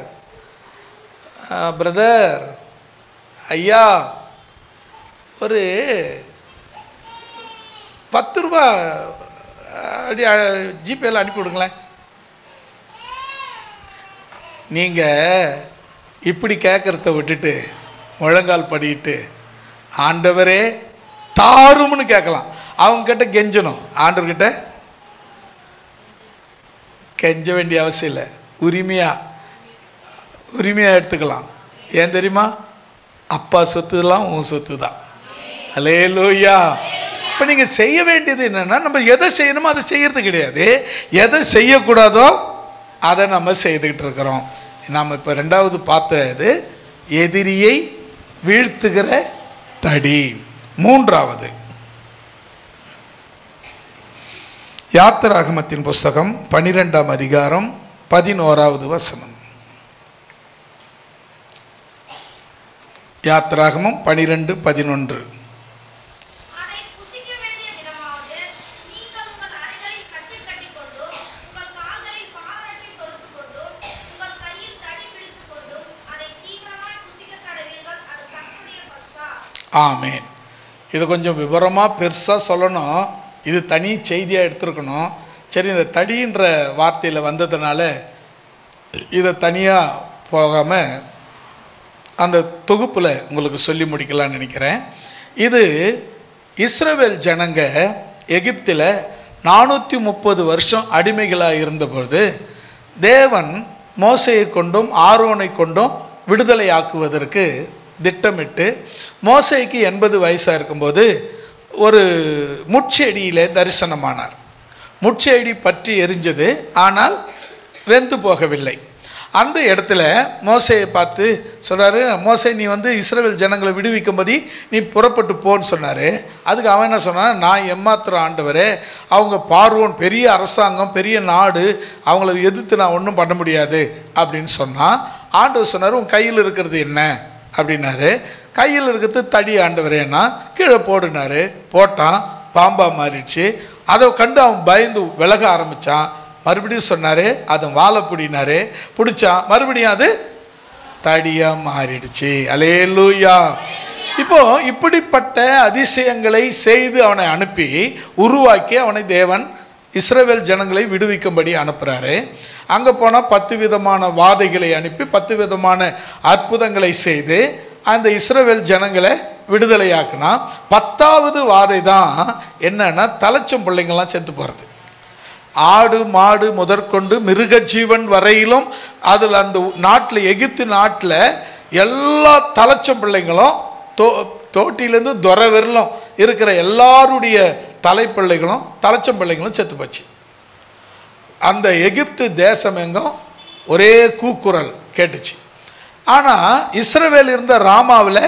பிரதர், ஐயா, ஒரு 10 ரூபா அப்படி ஜிபேயில் அனுப்பி விடுங்களேன். நீங்கள் இப்படி கேட்குறத விட்டுட்டு முழங்கால் படிட்டு ஆண்டவரே தாரும்னு கேட்கலாம். அவங்கக்கிட்ட கெஞ்சணும். ஆண்டவர்கிட்ட கெஞ்ச வேண்டிய அவசியம் இல்லை. உரிமையாக எடுத்துக்கலாம். ஏன் தெரியுமா? அப்பா சொத்துலாம் உன் சொத்து தான். அல்லேலூயா. இப்போ நீங்கள் செய்ய வேண்டியது என்னென்னா, நம்ம எதை செய்யணுமோ அதை செய்கிறது கிடையாது, எதை செய்யக்கூடாதோ அதை நம்ம செய்துக்கிட்டு இருக்கிறோம். நாம் இப்போ 2வது பார்த்தது எதிரியை வீழ்த்துகிற தடி. 3வது யாத்திராகமத்தின் புஸ்தகம் 12ஆம் அதிகாரம் 11வது வசனம். யாத்திராகமம் 12:11. ஆமேன். இது கொஞ்சம் விவரமாக பெருசாக சொல்லணும், இது தனி செய்தியாக எடுத்துருக்கணும். சரி, இந்த தடின்ற வார்த்தையில் வந்ததுனால இதை தனியாக போகாமல் அந்த தொகுப்பில் உங்களுக்கு சொல்லி முடிக்கலான்னு நினைக்கிறேன். இது இஸ்ரவேல் ஜனங்க எகிப்தில் 430 வருஷம் அடிமைகளாக இருந்தபோது தேவன் மோசையை கொண்டும் ஆரோனை கொண்டும் விடுதலை ஆக்குவதற்கு திட்டமிட்டு, மோசைக்கு 80 வயசாக இருக்கும்போது ஒரு முட்செடியிலே தரிசனமானார். முட்செடி பற்றி எரிஞ்சது, ஆனால் வெந்து போகவில்லை. அந்த இடத்துல மோசையை பார்த்து சொல்கிறாரு, மோசை நீ இஸ்ரவேல் ஜனங்களை விடுவிக்கும்போது நீ புறப்பட்டு போன்னு சொன்னார். அதுக்கு அவன் என்ன சொன்னான், நான் எம்மாத்திரம் ஆண்டவரே, அவங்க பார்வோன் பெரிய அரசாங்கம், பெரிய நாடு, அவங்கள எதிர்த்து நான் ஒன்றும் பண்ண முடியாது அப்படின்னு சொன்னான். ஆண்டவர் சொன்னார், உன் கையில் இருக்கிறது என்ன அப்படின்னாரு. கையில் இருக்கிறது தடி ஆண்டவரேன்னா, கீழே போடுனாரு. போட்டான், பாம்பா மாறிடுச்சு. அதை கண்டு அவன் பயந்து விலக ஆரம்பித்தான். மறுபடியும் சொன்னார், அதை வாழை பிடினாரு, பிடிச்சான், மறுபடியும் அது தடியாக மாறிடுச்சு. அல்லேலூயா. இப்போ இப்படிப்பட்ட அதிசயங்களை செய்து அவனை அனுப்பி உருவாக்கி அவனை தேவன் இஸ்ரவேல் ஜனங்களை விடுவிக்கும்படி அனுப்புகிறாரு. அங்கே போனால் 10 விதமான வாதைகளை அனுப்பி 10 விதமான அற்புதங்களை செய்து அந்த இஸ்ரவேல் ஜனங்களை விடுதலையாக்குனா, 10வது வாதை தான் என்னன்னா, தலைச்சம் பிள்ளைங்கள்லாம் செத்து போகிறது. ஆடு மாடு முதற்கொண்டு மிருக ஜீவன் வரையிலும் அதில் அந்த நாட்டில், எகிப்து நாட்டில் எல்லா தலைச்சம் பிள்ளைங்களும் தோட்டிலேருந்து துறை வரலும் இருக்கிற எல்லாருடைய தலைப்பிள்ளைகளும் தலைச்சம் பிள்ளைங்களும் செத்து போச்சு. அந்த எகிப்து தேசம் எங்கும் ஒரே கூக்குரல் கேட்டுச்சு. ஆனால் இஸ்ரவேல் இருந்த ராமாவில்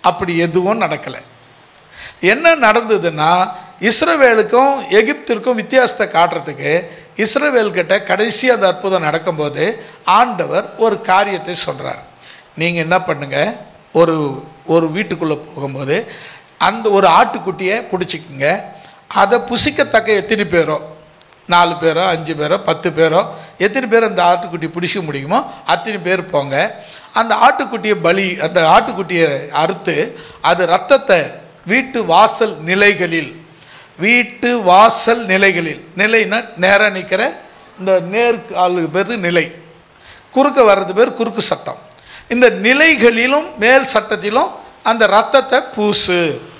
அப்படி எதுவும் நடக்கலை. என்ன நடந்ததுன்னா, இஸ்ரவேலுக்கும் எகிப்திற்கும் வித்தியாசத்தை காட்டுறதுக்கு இஸ்ரவேல்கிட்ட கடைசி அந்த அற்புதம் நடக்கும்போது ஆண்டவர் ஒரு காரியத்தை சொல்கிறார். நீங்கள் என்ன பண்ணுங்க, ஒரு வீட்டுக்குள்ளே போகும்போது அந்த ஒரு ஆட்டுக்குட்டியை பிடிச்சிக்குங்க. அதை புசிக்கத்தக்க எத்தனை பேரோ, 4 பேரோ 5 பேரோ 10 பேரோ எத்தனை பேர் அந்த ஆட்டுக்குட்டி பிடிக்க முடியுமோ அத்தனை பேர் போங்க. அந்த ஆட்டுக்குட்டியை அந்த ஆட்டுக்குட்டியை அறுத்து அது ரத்தத்தை வீட்டு வாசல் நிலைகளில் நிலைன்னா நேராக நிற்கிற இந்த நேர்காலுக்கு பேர் நிலை, குறுக்க வர்றது பேர் குறுக்கு சட்டம். இந்த நிலைகளிலும் மேல் சட்டத்திலும் அந்த ரத்தத்தை பூசு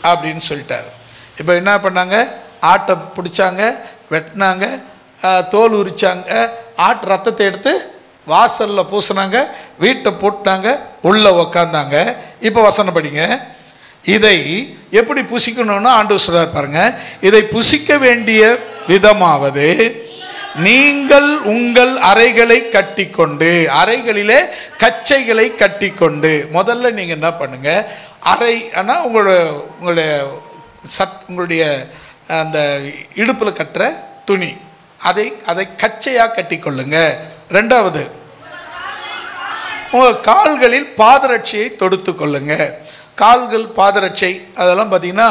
அப்படின்னு சொல்லிட்டார். இப்போ என்ன பண்ணாங்க, ஆட்டை பிடிச்சாங்க, வெட்டினாங்க, தோல் உரிச்சாங்க, ஆட்டு ரத்தத்தை எடுத்து வாசலில் பூசினாங்க, வீட்டை போட்டாங்க, உள்ளே உக்காந்தாங்க. இப்போ வசனம் படிங்க. இதை எப்படி புசிக்கணும்னு ஆண்டவர் சொல்றார் பாருங்க. இதை புசிக்க வேண்டிய விதமாவது நீங்கள் உங்கள் அறைகளை கட்டிக்கொண்டு, அறைகளிலே கச்சைகளை கட்டிக்கொண்டு, முதல்ல நீங்கள் என்ன பண்ணுங்க, அறை ஆனால் உங்களுடைய அந்த இடுப்பில் கட்டுற துணி அதை கச்சையாக கட்டிக்கொள்ளுங்க. ரெண்டாவது, உங்கள் கால்களில் பாதரட்சியை தொடுத்து கொள்ளுங்க. கால்கள் பாதரட்சை அதெல்லாம் பார்த்திங்கன்னா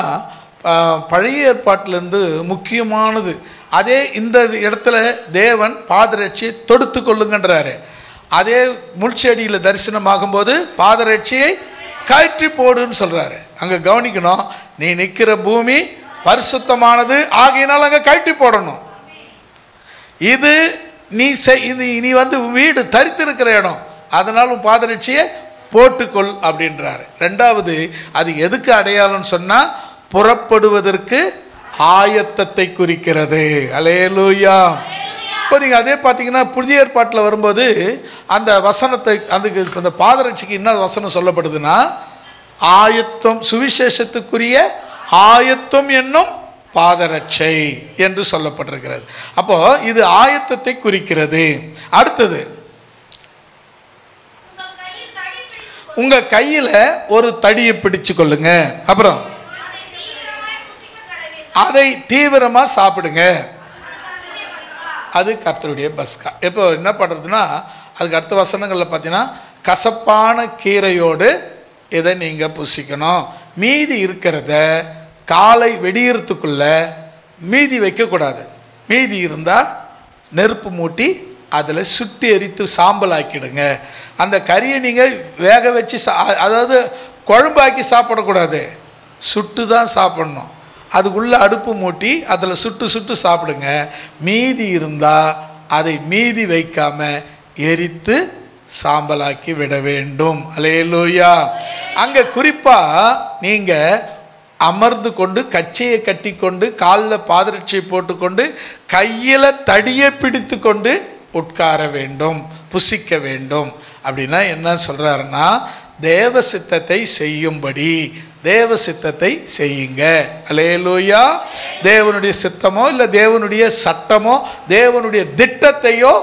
பழைய ஏற்பாட்டிலேருந்து முக்கியமானது. அதே இந்த இடத்துல தேவன் பாதரட்சியை தொடுத்து கொள்ளுங்கன்றாரு. அதே முள்செடியில் தரிசனமாகும்போது பாதரட்சியை கழற்றி போடுன்னு சொல்கிறாரு. அங்கே கவனிக்கணும், நீ நிற்கிற பூமி பரிசுத்தமானது ஆகையினால் அங்கே கழற்றி போடணும். இது நீ வந்து வீடு தரித்திருக்கிற இடம், அதனால் உன் பாதரட்சியை போட்டுக்கொள் அப்படின்றாரு. ரெண்டாவது, அது எதுக்கு அடையாளம்னு சொன்னால் புறப்படுவதற்கு ஆயத்தத்தை குறிக்கிறது. அல்லேலூயா. இப்போ நீங்கள் அதே பார்த்தீங்கன்னா புதிய ஏற்பாட்டில் வரும்போது அந்த வசனத்தை அந்த பாதரட்சிக்கு என்ன வசனம் சொல்லப்படுதுன்னா, ஆயத்தம், சுவிசேஷத்துக்குரிய ஆயத்தம் என்னும் பாதரட்சை என்று சொல்லப்பட்டிருக்கிறது. அப்போ இது ஆயத்தத்தை குறிக்கிறது. அடுத்தது, உங்க கையில ஒரு தடியை பிடிச்சு கொள்ளுங்க. அப்புறம் அதை தீவிரமா சாப்பிடுங்க. அது கர்த்தருடைய பஸ்கா. இப்போ என்ன பண்றதுன்னா, அதுக்கு அடுத்த வசனங்கள்ல பார்த்தீங்கன்னா, கசப்பான கீரையோடு இதை நீங்க புசிக்கணும். மீதி இருக்கிறத காலை வெடியறதுக்குள்ள மீதி வைக்கக்கூடாது. மீதி இருந்தால் நெருப்பு மூட்டி அதில் சுட்டு எரித்து சாம்பல் ஆக்கிடுங்க. அந்த கறியை நீங்கள் வேக வச்சு அதாவது குழம்பாக்கி சாப்பிடக்கூடாது, சுட்டு தான் சாப்பிடணும். அதுக்குள்ளே அடுப்பு மூட்டி அதில் சுட்டு சாப்பிடுங்க. மீதி இருந்தால் அதை மீதி வைக்காமல் எரித்து சாம்பலாக்கி விட வேண்டும். அல்லேலூயா. அங்கே குறிப்பாக நீங்கள் அமர்ந்து கொண்டு கச்சையை கட்டி கொண்டு காலில் பாதரட்சியை போட்டுக்கொண்டு கையில் தடியை பிடித்து கொண்டு உட்கார வேண்டும், புசிக்க வேண்டும். அப்படின்னா என்ன சொல்கிறாருன்னா, தேவ சித்தத்தை செய்யும்படி தேவ சித்தத்தை செய்யுங்க. அல்லேலூயா. தேவனுடைய சித்தமோ இல்லை தேவனுடைய சட்டமோ தேவனுடைய திட்டத்தையோ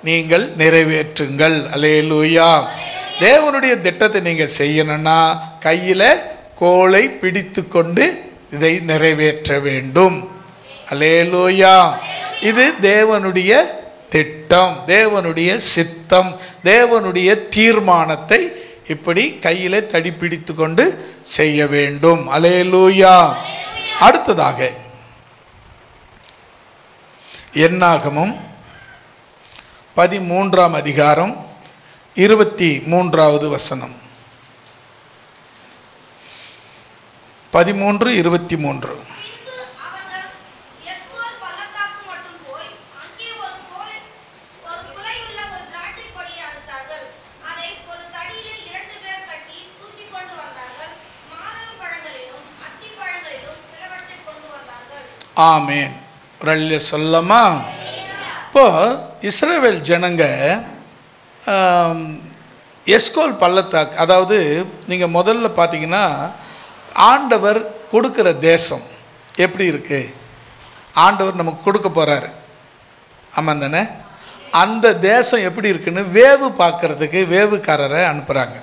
நீங்கள் நிறைவேற்றுங்கள். அல்லேலூயா. தேவனுடைய திட்டத்தை நீங்கள் செய்யணும்னா கையில் கோலை பிடித்து கொண்டு இதை நிறைவேற்ற வேண்டும். அல்லேலூயா. இது தேவனுடைய திட்டம், தேவனுடைய சித்தம், தேவனுடைய தீர்மானத்தை இப்படி கையிலே தடி பிடித்து கொண்டு செய்ய வேண்டும். அல்லேலூயா. அடுத்ததாக என்னாகமம் 13ஆம் அதிகாரம் 23வது வசனம். 13:23. ஆமேன். ரல்ல சொல்லமா. இப்போ இஸ்ரவேல் ஜனங்க எஸ்கோல் பள்ளத்தாக்கு, அதாவது நீங்கள் முதல்ல பார்த்தீங்கன்னா ஆண்டவர் கொடுக்குற தேசம் எப்படி இருக்குது, ஆண்டவர் நமக்கு கொடுக்க போகிறாரு. ஆமாம் தானே? அந்த தேசம் எப்படி இருக்குன்னு வேவு பார்க்கறதுக்கு வேவுக்காரரை அனுப்புகிறாங்க.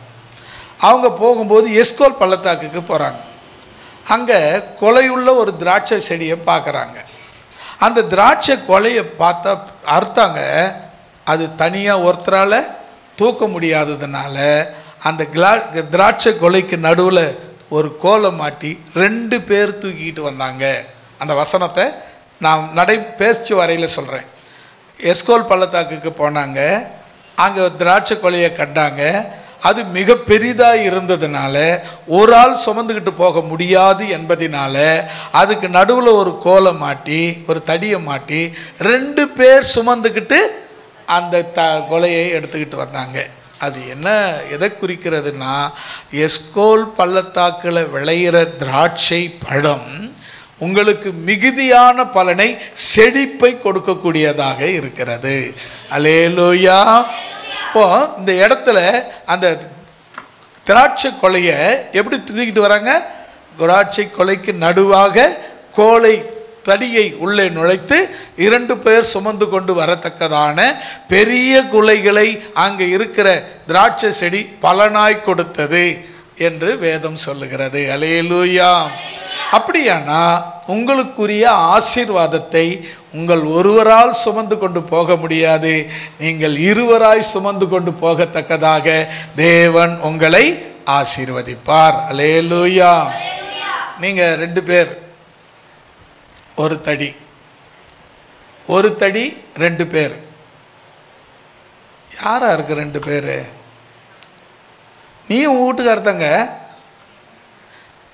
அவங்க போகும்போது எஸ்கோல் பள்ளத்தாக்குக்கு போகிறாங்க. அங்கே கொலையுள்ள ஒரு திராட்சை செடியை பார்க்குறாங்க. அந்த திராட்சை கொலையை பார்த்தா அறுத்தாங்க. அது தனியாக ஒருத்தரால் தூக்க முடியாததுனால அந்த திராட்சை கொலைக்கு நடுவில் ஒரு கோலை மாட்டி 2 பேர் தூக்கிக்கிட்டு வந்தாங்க. அந்த வசனத்தை நான் பேச்சு வரையில் சொல்கிறேன். எஸ்கோல் பள்ளத்தாக்குக்கு போனாங்க. அங்கே திராட்சை கொலையை கண்டாங்க. அது மிக பெரிதாக இருந்ததுனால ஒரு ஆள் சுமந்துக்கிட்டு போக முடியாது என்பதினால அதுக்கு நடுவில் ஒரு கோலை மாட்டி ஒரு தடியை மாட்டி 2 பேர் சுமந்துக்கிட்டு அந்த கொலையை எடுத்துக்கிட்டு வந்தாங்க. அது என்ன எதை குறிக்கிறதுனா, எஸ்கோல் பள்ளத்தாக்கில் விளையிற திராட்சை பழம் உங்களுக்கு மிகுதியான பலனை செழிப்பை கொடுக்கக்கூடியதாக இருக்கிறது. அல்லேலூயா. இப்போ இந்த இடத்துல அந்த திராட்சை கொலையை எப்படி தூக்கிட்டு வராங்க? திராட்சை கொலைக்கு நடுவாக கோலை தடியை உள்ளே நுழைத்து 2 பேர் சுமந்து கொண்டு வரத்தக்கதான பெரிய குலைகளை அங்கே இருக்கிற திராட்சை செடி பலனாய் கொடுத்தது என்று வேதம் சொல்லுகிறது. அல்லேலூயா. அப்படியானா உங்களுக்குரிய ஆசீர்வாதத்தை உங்கள் ஒருவரால் சுமந்து கொண்டு போக முடியாது. நீங்கள் இருவராய் சுமந்து கொண்டு போகத்தக்கதாக தேவன் உங்களை ஆசீர்வதிப்பார். அல்லேலூயா. நீங்கள் 2 பேர், ஒரு தடி 2 பேர். யாரா இருக்கு 2 பேர்? நீ உன் வீட்டுக்காரத்தங்க.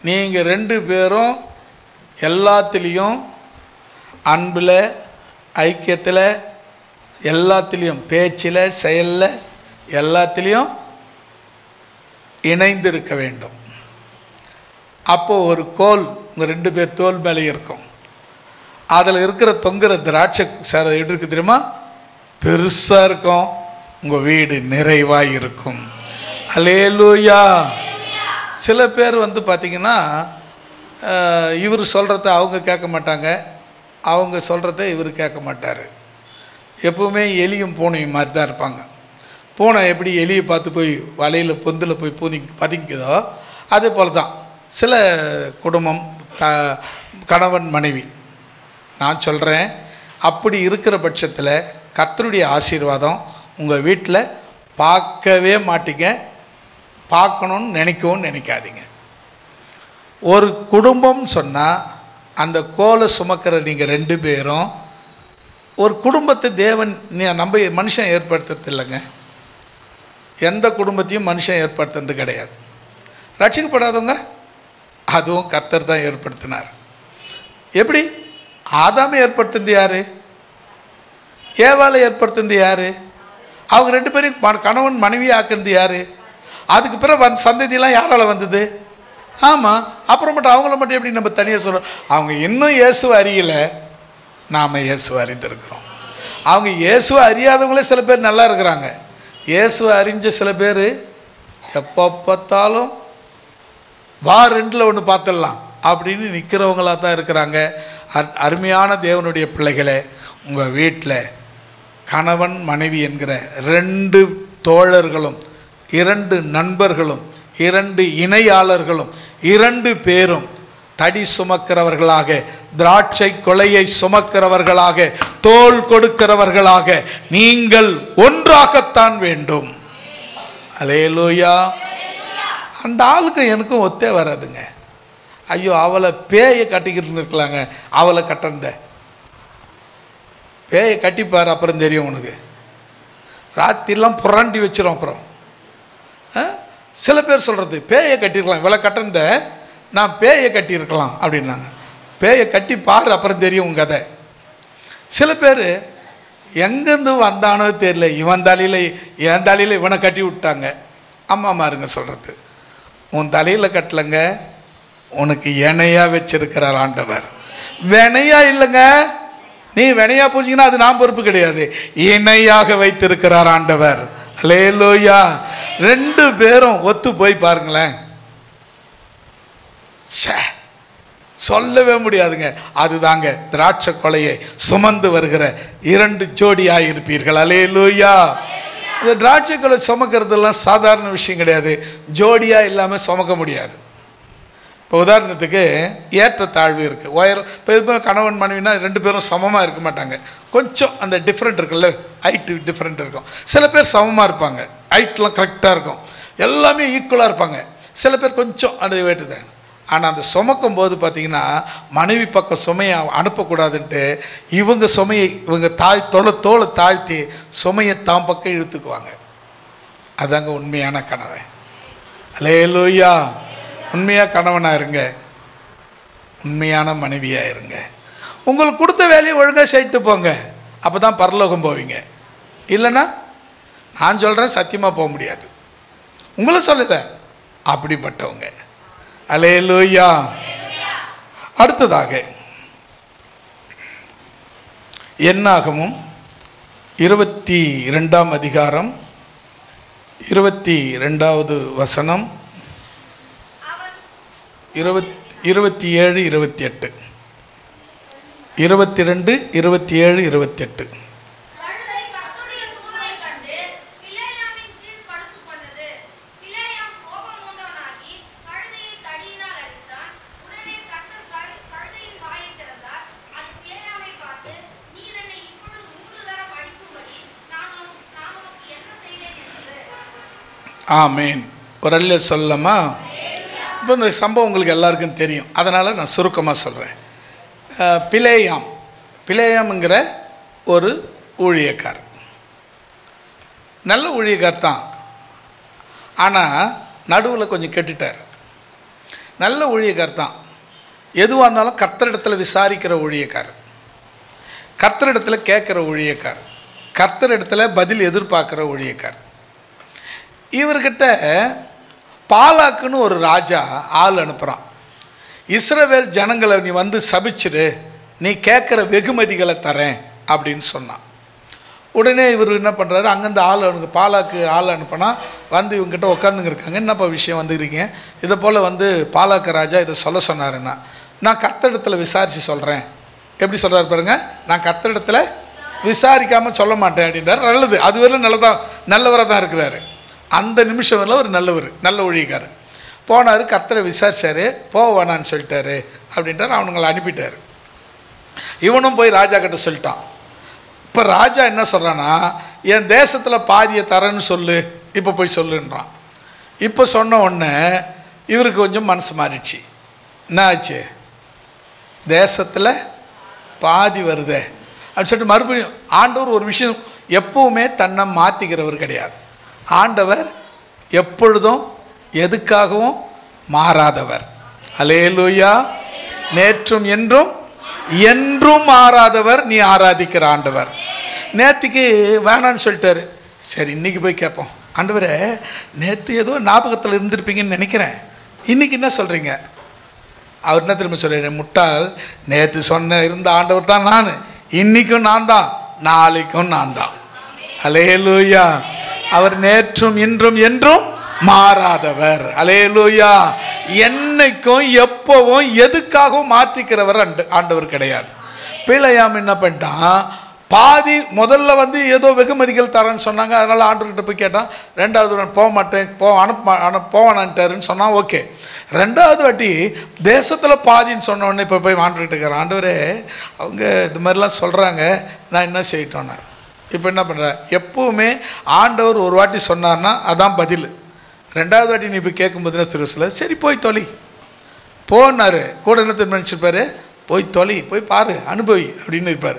நீங்கள் 2 பேரும் எல்லாத்துலேயும் அன்பில் ஐக்கியத்தில் எல்லாத்துலேயும் பேச்சில் செயலில் எல்லாத்துலேயும் இணைந்திருக்க வேண்டும். அப்போது ஒரு கோல் உங்கள் 2 பேர் தோல் மேலே இருக்கும். அதில் இருக்கிற தொங்குற திராட்சை சார் எப்படி இருக்குது தெரியுமா? பெருசாக இருக்கும். உங்கள் வீடு நிறைவாக இருக்கும். அல்லேலூயா. சில பேர் பார்த்திங்கன்னா இவர் சொல்கிறத அவங்க கேட்க மாட்டாங்க, அவங்க சொல்கிறத இவர் கேட்க மாட்டார். எப்போவுமே எலியும் பூனையும் மாதிரி தான் இருப்பாங்க. பூனை எப்படி எலியை பார்த்து போய் வலையில் பொந்தில் போய் பதுங்கிதோ அதே போல் தான் சில குடும்பம், கணவன் மனைவி. நான் சொல்கிறேன், அப்படி இருக்கிற பட்சத்தில் கர்த்தருடைய ஆசீர்வாதம் உங்கள் வீட்டில் பார்க்கவே மாட்டீங்க. பார்க்கணுன்னு நினைக்கவும் நினைக்காதீங்க. ஒரு குடும்பம் சொன்னால் அந்த கோலை சுமக்கிற நீங்கள் 2 பேரும் ஒரு குடும்பத்தை தேவன் நம்ம மனுஷன் ஏற்படுத்துறது இல்லைங்க. எந்த குடும்பத்தையும் மனுஷன் ஏற்படுத்துறது கிடையாது. ரட்சிக்கப்படாதவங்க அதுவும் கர்த்தர் தான் ஏற்படுத்தினார். எப்படி? ஆதாமை ஏற்படுத்துறது யார்? ஏவாளை ஏற்படுத்துறது யார்? அவங்க 2 பேரும் கணவன் மனைவி ஆக்குறது யார்? அதுக்கு பிறகு சந்ததியெல்லாம் யாரால் வந்தது? ஆமாம். அப்புறம் மட்டும் அவங்கள மட்டும் எப்படி நம்ம தனியாக சொல்கிறோம்? அவங்க இன்னும் இயேசுவை அறியலை, நாம் இயேசுவை அறிந்திருக்கிறோம். அவங்க இயேசுவை அறியாதவங்களே சில பேர் நல்லா இருக்கிறாங்க. இயேசுவை அறிஞ்ச சில பேர் எப்போ பார்த்தாலும் வா 2ல் 1 பார்த்துடலாம் அப்படின்னு நிற்கிறவங்களாக தான் இருக்கிறாங்க. அருமையான தேவனுடைய பிள்ளைகளே, உங்கள் வீட்டில் கணவன் மனைவி என்கிற 2 தோழர்களும் 2 நண்பர்களும் 2 இணையாளர்களும் 2 பேரும் தடி சுமக்கிறவர்களாக, திராட்சை கொலையை சுமக்கிறவர்களாக, தோள் கொடுக்கிறவர்களாக நீங்கள் ஒன்றாகத்தான் வேண்டும். அல்லேலூயா. அந்த ஆளுக்கு எனக்கும் ஒத்தே வராதுங்க. ஐயோ, அவளை பேயை கட்டிக்கிட்டு இருக்கலாங்க, அவளை கட்டந்த பேயை கட்டிப்பார், அப்புறம் தெரியும் உனக்கு. ராத்திரிலாம் புரண்டி வச்சிரும். அப்புறம் சில பேர் சொல்கிறது பேயை கட்டியிருக்கலாம், இவ்வளோ கட்டந்த நான் பேயை கட்டியிருக்கலாம் அப்படின்னாங்க. பேயை கட்டி பாரு, அப்புறம் தெரியும் உங்கள் கதை. சில பேர் எங்கேருந்து வந்தானோ தெரியல, இவன் தலையில் என் தலையில் இவனை கட்டி விட்டாங்க. அம்மா மாருங்க சொல்கிறது, உன் தலையில் கட்டலைங்க, உனக்கு இணையாக வச்சிருக்கிறார் ஆண்டவர். வினையா இல்லைங்க, நீ வினையா பூச்சிங்கன்னா அது நான் பொறுப்பு கிடையாது. இணையாக வைத்திருக்கிறார் ஆண்டவர். அல்லேலூயா. 2 பேரும் ஒத்து போய் பாருங்களேன். சொல்லவே முடியாதுங்க. அதுதாங்க திராட்சை கொலையை சுமந்து வருகிற 2 ஜோடியாக இருப்பீர்கள். அல்லேலூயா. இந்த திராட்சை கொலை சுமக்கிறதுலாம் சாதாரண விஷயம் கிடையாது. ஜோடியாக இல்லாமல் சுமக்க முடியாது. இப்போ உதாரணத்துக்கு ஏற்றத்தாழ்வு இருக்குது. இப்போ கணவன் மனைவினா 2 பேரும் சமமாக இருக்க மாட்டாங்க. கொஞ்சம் அந்த டிஃப்ரெண்ட் இருக்குல்ல, ஹைட்டு டிஃப்ரெண்ட் இருக்கும். சில பேர் சமமாக இருப்பாங்க, ஹைட்லாம் கரெக்டாக இருக்கும், எல்லாமே ஈக்குவலாக இருப்பாங்க. சில பேர் கொஞ்சம் அது வேட்டுதாங்க. ஆனால் அந்த சுமக்கும் போது பார்த்திங்கன்னா மனைவி பக்கம் சுமையை அனுப்பக்கூடாதுன்ட்டு இவங்க சுமையை இவங்க தோலை தாழ்த்தி சுமையை தாம் பக்கம் இழுத்துக்குவாங்க. அதாங்க உண்மையான கணவன். அல்லேலூயா. உண்மையாக கணவனாக இருங்க, உண்மையான மனைவியாக இருங்க. உங்களுக்கு கொடுத்த வேலையை ஒழுங்காக செய்துட்டு போங்க, அப்போ தான் பரலோகம் போவீங்க. இல்லைன்னா நான் சொல்கிறேன் சத்தியமாக போக முடியாது. உங்களை சொல்லலை, அப்படிப்பட்டவங்க. அல்லேலூயா. அடுத்ததாக என்னாகமும் 22ஆம் அதிகாரம் 22வது வசனம் 27, 28. 22, 27, 28. ஆமேன். ஒரு அல்ல சொல்லமா? இப்போ இந்த சம்பவம் உங்களுக்கு எல்லாருக்கும் தெரியும், அதனால் நான் சுருக்கமாக சொல்கிறேன். பிலேயாம்ங்கிற ஒரு ஊழியக்கார், நல்ல ஊழியக்கார் தான். ஆனால் நடுவில் கொஞ்சம் கெட்டுட்டார். நல்ல ஊழியக்கார் தான், எதுவாக இருந்தாலும் கர்த்தரிடத்தில் விசாரிக்கிற ஊழியக்கார், கர்த்தரிடத்தில் கேட்குற ஊழியக்கார், கர்த்தரிடத்தில் பதில் எதிர்பார்க்குற ஊழியக்கார். இவர்கிட்ட பாலாக்குன்னு ஒரு ராஜா ஆள் அனுப்புகிறான். இஸ்ரவேல் ஜனங்களை நீ வந்து சபிச்சிரு, நீ கேட்குற வெகுமதிகளை தரேன் அப்படின்னு சொன்னான். உடனே இவர் என்ன பண்ணுறாரு, அங்கேருந்து பாலாக்கு ஆள் அனுப்பினா வந்து இவங்ககிட்ட உட்காந்துங்க இருக்காங்க. என்னப்பா விஷயம் வந்துருக்கீங்க? இதை போல் வந்து பாலாக்கு ராஜா இதை சொல்ல சொன்னாருன்னா, நான் கர்த்தரிடத்தில் விசாரித்து சொல்கிறேன். எப்படி சொல்கிறார் பாருங்க, நான் கர்த்தரிடத்தில் விசாரிக்காமல் சொல்ல மாட்டேன் அப்படின்றார். நல்லது, அது வரையும் நல்லவராக தான் இருக்கிறாரு. அந்த நிமிஷம் வரல ஒரு நல்ல ஊழியக்காரர் போனார், கர்த்தரை விசாரிச்சார், போவானான்னு சொல்லிட்டாரு அப்படின்றார். அவனுங்களை அனுப்பிட்டார். இவனும் போய் ராஜா கிட்ட சொல்லிட்டான். இப்போ ராஜா என்ன சொல்கிறான்னா, என் தேசத்தில் பாதியை தரேன்னு சொல்லு, இப்போ போய் சொல்லுன்றான். இப்போ சொன்ன உடனே இவருக்கு கொஞ்சம் மனசு மாறிடுச்சு. என்ன ஆச்சு, தேசத்தில் பாதி வருதே அப்படின்னு சொல்லிட்டு மறுபடியும் ஆண்டவர் ஒரு விஷயம், எப்பவுமே தன்னை மாற்றிக்கிறவர் கிடையாது. ஆண்டவர் எப்பொழுதும் எதுக்காகவும் மாறாதவர். அல்லேலூயா. நேற்றும் என்றும் என்றும் மாறாதவர். நீ ஆராதிக்கிற ஆண்டவர். நேற்றுக்கு வேணான்னு சொல்லிட்டாரு, சரி இன்னைக்கு போய் கேட்போம். ஆண்டவரே, நேற்று ஏதோ ஞாபகத்தில் இருந்திருப்பீங்கன்னு நினைக்கிறேன், இன்னைக்கு என்ன சொல்கிறீங்க? அவர் என்ன திரும்ப சொல்கிறேன், முட்டாள், நேற்று இருந்த ஆண்டவர் தான் நான், இன்றைக்கும் நான் தான், நாளைக்கும் நான் தான். அல்லேலூயா. அவர் நேற்றும் இன்றும் என்றும் மாறாதவர். அல்லேலூயா. என்னைக்கும் எப்பவும் எதுக்காகவும் மாற்றிக்கிறவர் ஆண்டவர் கிடையாது. பிலேயாம் என்ன பண்ணிட்டான், பாதி முதல்ல வந்து ஏதோ வெகுமதிகள் தரேன்னு சொன்னாங்க, அதனால் ஆண்டவர்கிட்ட போய் கேட்டான். ரெண்டாவது போக மாட்டேன், போவானான்ட்டாருன்னு சொன்னான். ஓகே. ரெண்டாவது வாட்டி தேசத்தில் பாதின்னு சொன்ன உடனே இப்போ போய் ஆண்டவர்கிட்ட இருக்கிறேன், ஆண்டவரே அவங்க இது மாதிரிலாம் சொல்கிறாங்க, நான் என்ன செய்யட்டோன்னார். இப்போ என்ன பண்ணுற, எப்போவுமே ஆண்டவர் ஒரு வாட்டி சொன்னார்னா அதான் பதில். ரெண்டாவது வாட்டி நீ போய் கேட்கும்போது சிறுசில் சரி போய் தொலை போனார். கூட என்ன நினச்சிருப்பார், போய் தொலை, போய் பாரு, அனுபவி அப்படின்னு இருப்பார்.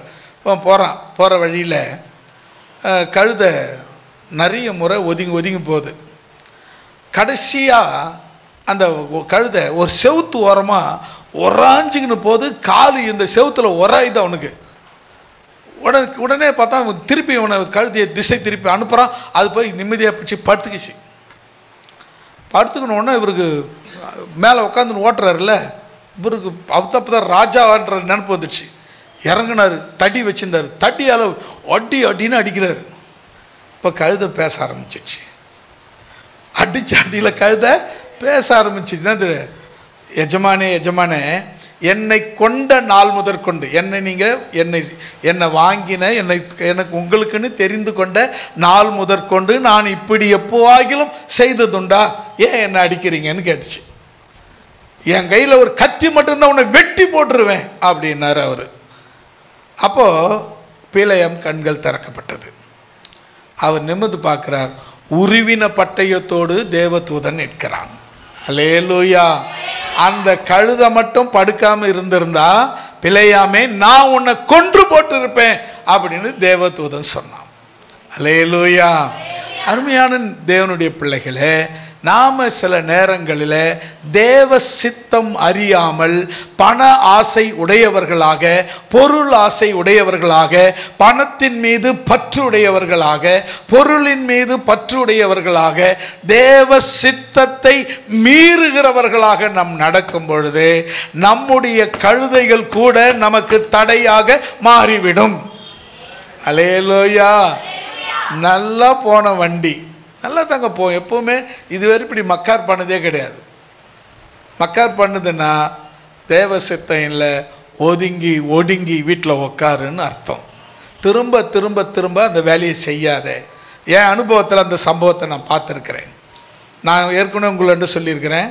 போகிற வழியில் கழுத நிறைய முறை ஒதுங்கி போகுது. கடைசியாக அந்த கழுத ஒரு செவுத்து ஓரமாக ஒராஞ்சிக்கின்னு போது, காலு இந்த செவுத்தில் ஒராயுது அவனுக்கு. உடனே பார்த்தா திருப்பி இவனை கழுதியை திசை திருப்பி அனுப்புகிறான். அது போய் நிம்மதியாக பிடிச்சி படுத்துக்கிச்சு. படுத்துக்கணுன்னா இவருக்கு மேலே உட்காந்துன்னு ஓட்டுறாருல, இவருக்கு அப்போ தான் ராஜான்ற நினப்பு வந்துடுச்சு. இறங்கினார், தடி வச்சுருந்தார், தடியால் அடின்னு அடிக்கிறாரு. இப்போ கழுதை பேச ஆரம்பிச்சிச்சு. அடித்த அடியில் கழுதை பேச ஆரம்பிச்சிச்சு. என்னது, எஜமானே என்னை கொண்ட நாள் முதற்கொண்டு, என்னை வாங்கின, எனக்கு உங்களுக்குன்னு தெரிந்து கொண்ட நாள் முதற்கொண்டு நான் இப்படி எப்போவாகிலும் செய்ததுண்டா, ஏன் என்னை அடிக்கிறீங்கன்னு கேட்டுச்சு. என் கையில் ஒரு கத்தி மட்டும்தான் உன்னை வெட்டி போட்டுருவேன் அப்படின்னாரு அவர். அப்போது பிலேயாம் கண்கள் திறக்கப்பட்டது. அவர் நிமிர்ந்து பார்க்குறார். உருவின பட்டயத்தோடு தேவதூதன் நிற்கிறான். அல்லேலூயா. அந்த கழுதை மட்டும் படுக்காமல் இருந்திருந்தா பிலேயாமே நான் உன்னை கொன்று போட்டிருப்பேன் அப்படின்னு தேவதூதன் சொன்னான். அல்லேலூயா. அருமையான தேவனுடைய பிள்ளைகளே, நாம் சில நேரங்களில் தேவ சித்தம் அறியாமல் பண ஆசை உடையவர்களாக, பொருள் ஆசை உடையவர்களாக, பணத்தின் மீது பற்று உடையவர்களாக, பொருளின் மீது பற்று உடையவர்களாக, தேவ சித்தத்தை மீறுகிறவர்களாக நாம் நடக்கும் பொழுது நம்முடைய கழுதைகள் கூட நமக்கு தடையாக மாறிவிடும். அல்லேலூயா. நல்லா போன வண்டி நல்லா தாங்க போகும். எப்போவுமே இதுவரை இப்படி மக்கார் பண்ணதே கிடையாது. மக்கார் பண்ணுதுன்னா தேவ சித்தம் இல்லை, ஒடுங்கி வீட்டில் உக்காருன்னு அர்த்தம். திரும்ப திரும்ப திரும்ப அந்த வேலையை செய்யாத. என் அனுபவத்தில் அந்த சம்பவத்தை நான் பார்த்துருக்கிறேன். நான் ஏற்கனவே உங்கள்கிட்ட சொல்லியிருக்கிறேன்.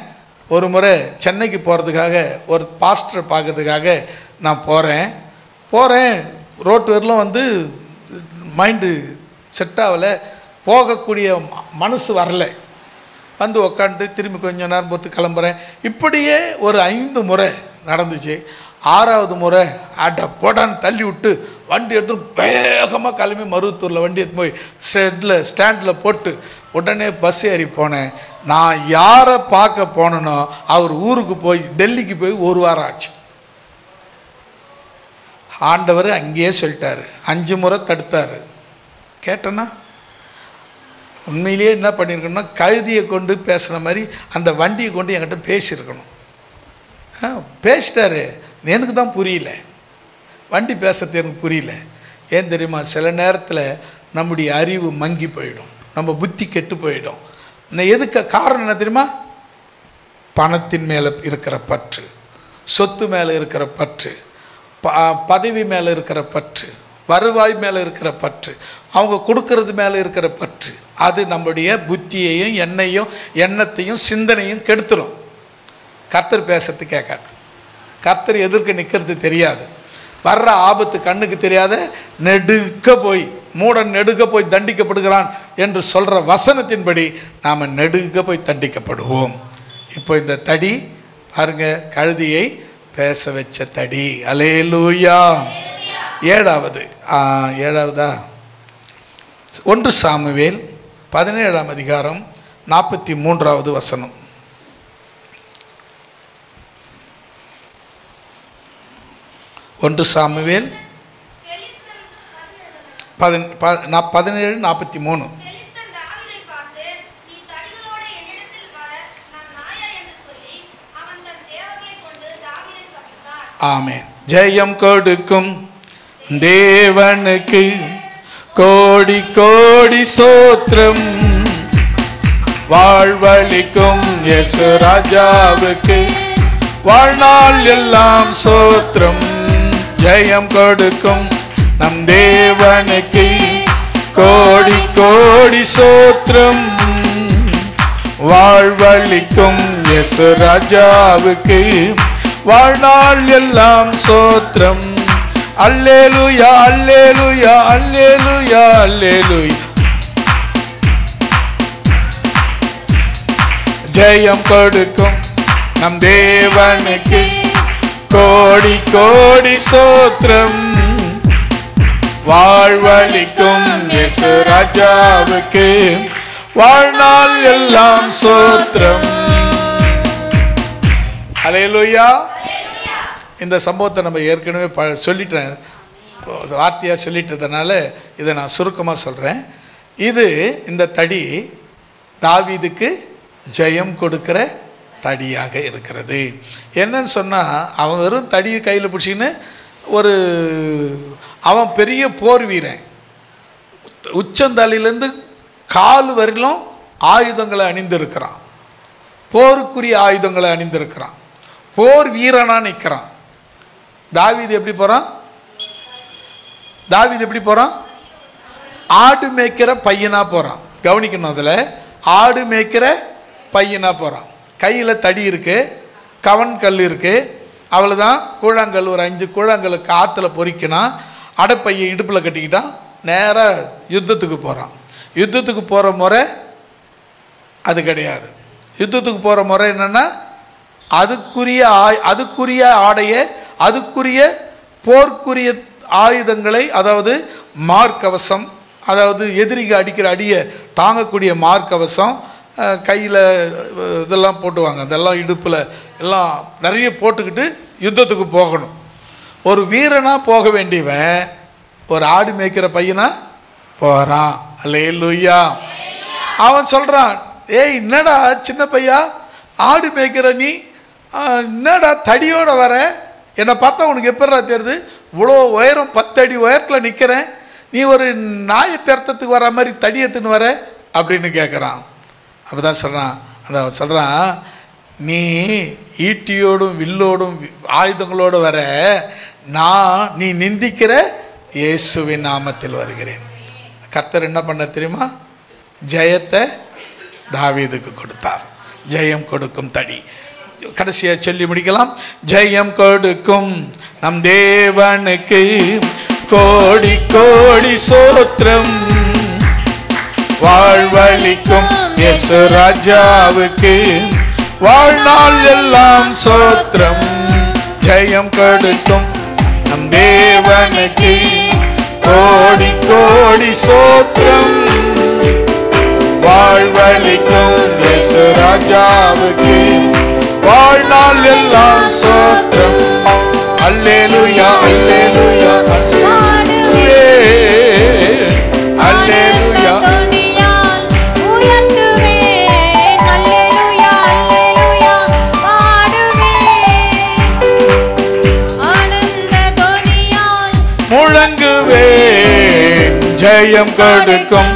ஒரு முறை சென்னைக்கு போகிறதுக்காக, ஒரு பாஸ்டரை பார்க்கறதுக்காக நான் போகிறேன். ரோட்டு வரலாம் வந்து மைண்டு செட் ஆகலை, போகக்கூடிய மனசு வரல. வந்து உக்காந்து திரும்பி கொஞ்சம் நேரம் பொறுத்து கிளம்புறேன். இப்படியே ஒரு 5 முறை நடந்துச்சு. 6வது முறை அட போடான்னு தள்ளி விட்டு வண்டி எடுத்து வேகமாக கிளம்பி மருவத்தூரில் வண்டி எடுத்து போய் ஸ்டாண்டில் போட்டு உடனே பஸ் ஏறி போனேன். நான் யாரை பார்க்க போனேனோ அவர் ஊருக்கு போய் டெல்லிக்கு போய் 1 வாரம் ஆச்சு. ஆண்டவர் அங்கேயே சொல்லிட்டாரு. 5 முறை தடுத்தார். கேட்டேன்னா உண்மையிலேயே என்ன பண்ணியிருக்கணும்னா, கழுதியை கொண்டு பேசுகிற மாதிரி அந்த வண்டியை கொண்டு என்கிட்ட பேசியிருக்கணும். பேசிட்டாரு. எனக்கு தான் புரியல, வண்டி பேசுறது எனக்கு புரியல. ஏன் தெரியுமா? சில நேரத்தில் நம்முடைய அறிவு மங்கி போயிடும், நம்ம புத்தி கெட்டு போயிடும். எதுக்கு காரணம் என்ன தெரியுமா? பணத்தின் மேலே இருக்கிற பற்று, சொத்து மேலே இருக்கிற பற்று, பதவி மேலே இருக்கிற பற்று, வருவாய் மேலே இருக்கிற பற்று, அவங்க கொடுக்கறது மேலே இருக்கிற பற்று. அது நம்முடைய புத்தியையும் எண்ணத்தையும் சிந்தனையும் கெடுத்துரும். கர்த்தர் பேசுறது கேட்காது, கர்த்தர் எதிர்க்க நிற்கிறது தெரியாது, வர்ற ஆபத்து கண்ணுக்கு தெரியாத மூடன் நெடுக்க போய் தண்டிக்கப்படுகிறான் என்று சொல்கிற வசனத்தின்படி நாம் நெடுக்க போய் தண்டிக்கப்படுவோம். இப்போ இந்த தடி பாருங்க, கழுதியை பேச வச்ச தடி. அல்லேலூயா. 7வதா 1 சாமுவேல் 17ஆம் அதிகாரம் 43வது வசனம். ஒன்று சாமுவேல் 17:43. ஆமென். ஜெயம் கொடுக்கும் தேவனுக்கு கோடி கோடி ஸ்தோத்திரம், வாழ்வளிக்கும் இயேசு ராஜாவுக்கு வாழ்நாள் எல்லாம் ஸ்தோத்திரம். ஜெயம் கொடுக்கும் நம் தேவனுக்கு கோடி கோடி ஸ்தோத்திரம், வாழ்வளிக்கும் இயேசு ராஜாவுக்கு வாழ்நாள் எல்லாம் ஸ்தோத்திரம். அல்லேலூயா அல்லேலூயா அல்லேலூயா அல்லேலூயா. ஜெயம் கொடுக்கும் நம் தேவனுக்கு கோடி கோடி ஸ்தோத்திரம், வாழ்வளிக்கும் இயேசு ராஜாவுக்கு வாழ்நாள் எல்லாம் ஸ்தோத்திரம். அல்லேலூயா. இந்த சம்பவத்தை நம்ம ஏற்கனவே சொல்லிட்டேன், வார்த்தையாக சொல்லிட்டதுனால இதை நான் சுருக்கமாக சொல்கிறேன். இந்த தடி தாவீதுக்கு ஜெயம் கொடுக்கிற தடியாக இருக்கிறது. என்னன்னு சொன்னால், அவன் வெறும் தடியை கையில் பிடிச்சின்னு அவன் பெரிய போர் வீரன். உச்சந்தலையிலேருந்து கால் வரையிலும் ஆயுதங்களை அணிந்திருக்கிறான், போருக்குரிய ஆயுதங்களை அணிந்திருக்கிறான், போர் வீரனாக நிற்கிறான். தாவீது எப்படி போகிறான்? தாவீது எப்படி போகிறான்? ஆடு மேய்க்கிற பையனாக போகிறான். கவனிக்கணும், அதில் ஆடு மேய்க்கிற பையனாக போகிறான். கையில் தடி இருக்குது, கவன் கல் இருக்குது, அவ்வளோதான். கூழாங்கல் ஒரு 5 கூழாங்கல் காற்றுல பொறிக்கினான், அடைப்பையை இடுப்பில் கட்டிக்கிட்டான், நேராக யுத்தத்துக்கு போகிறான். யுத்தத்துக்கு போகிற முறை அது கிடையாது. யுத்தத்துக்கு போகிற முறை என்னென்னா, அதுக்குரிய ஆடையை, அதுக்குரிய போர்க்குரிய ஆயுதங்களை, அதாவது மார்க்கவசம், அதாவது எதிரிக அடிக்கிற அடியை தாங்கக்கூடிய மார்க்கவசம், கையில் இதெல்லாம் போட்டுவாங்க, அதெல்லாம் இடுப்பில் எல்லாம் நிறைய போட்டுக்கிட்டு யுத்தத்துக்கு போகணும். ஒரு வீரனாக போக வேண்டியவன் ஒரு ஆடு மேய்க்கிற பையனா போகிறான். அல்லேலூயா. அவன் சொல்கிறான், ஏய் என்னடா சின்ன பையா, ஆடு மேய்க்கிற நீ என்னடா தடியோடு வர, என்னை பார்த்தா உனக்கு எப்படா தெரியுது? இவ்வளோ உயரம் 10 அடி உயரத்தில் நிற்கிறேன், நீ ஒரு நாயை திறத்தத்துக்கு வர மாதிரி தடியத்துன்னு வர அப்படின்னு கேட்குறான். அப்போ தான் சொல்கிறான், நீ ஈட்டியோடும் வில்லோடும் ஆயுதங்களோடு வர, நீ நிந்திக்கிற இயேசுவின் நாமத்தில் வருகிறேன். கர்த்தர் என்ன பண்ண தெரியுமா? ஜெயத்தை தாவீதுக்கு கொடுத்தார். ஜெயம் கொடுக்கும் தடி. கடைசியாக சொல்லி முடிக்கலாம். ஜெயம் கொடுக்கும் நம் தேவனுக்கு கோடி கோடி சோத்திரம், வாழ்வளிக்கும் இயேசு ராஜாவுக்கு வாழ்நாள் எல்லாம் சோத்திரம். ஜெயம் கொடுக்கும் நம் தேவனுக்கு கோடி கோடி சோத்திரம், வாழ்வளிக்கும் இயேசு ராஜாவுக்கு வாழ்நாள் எல்லாம் சோத்திரம். அல்லேலூயா அல்லேலூயா அல்லேலூயா. முழங்குவேன் ஜெயம் கொடுக்கும்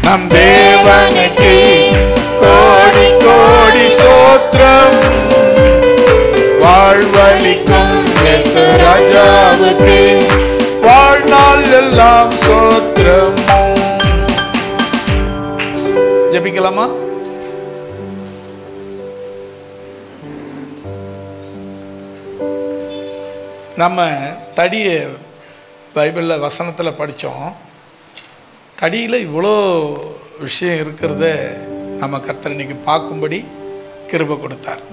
நம் தேவனுக்கு கோடி கோடி சோத்திரம், வாழ்வளிக்கும் இயேசு ராஜாவுக்கு வாழ்நாள் எல்லாம் சோத்திரம். ஜெபிக்கலாமா? நம்ம தடியை பைபிளில் வசனத்தில் படித்தோம். தடியில் இவ்வளோ விஷயம் இருக்கிறத நம்ம கர்த்தர் இன்னைக்கு பார்க்கும்படி கிருபை கொடுத்தார்.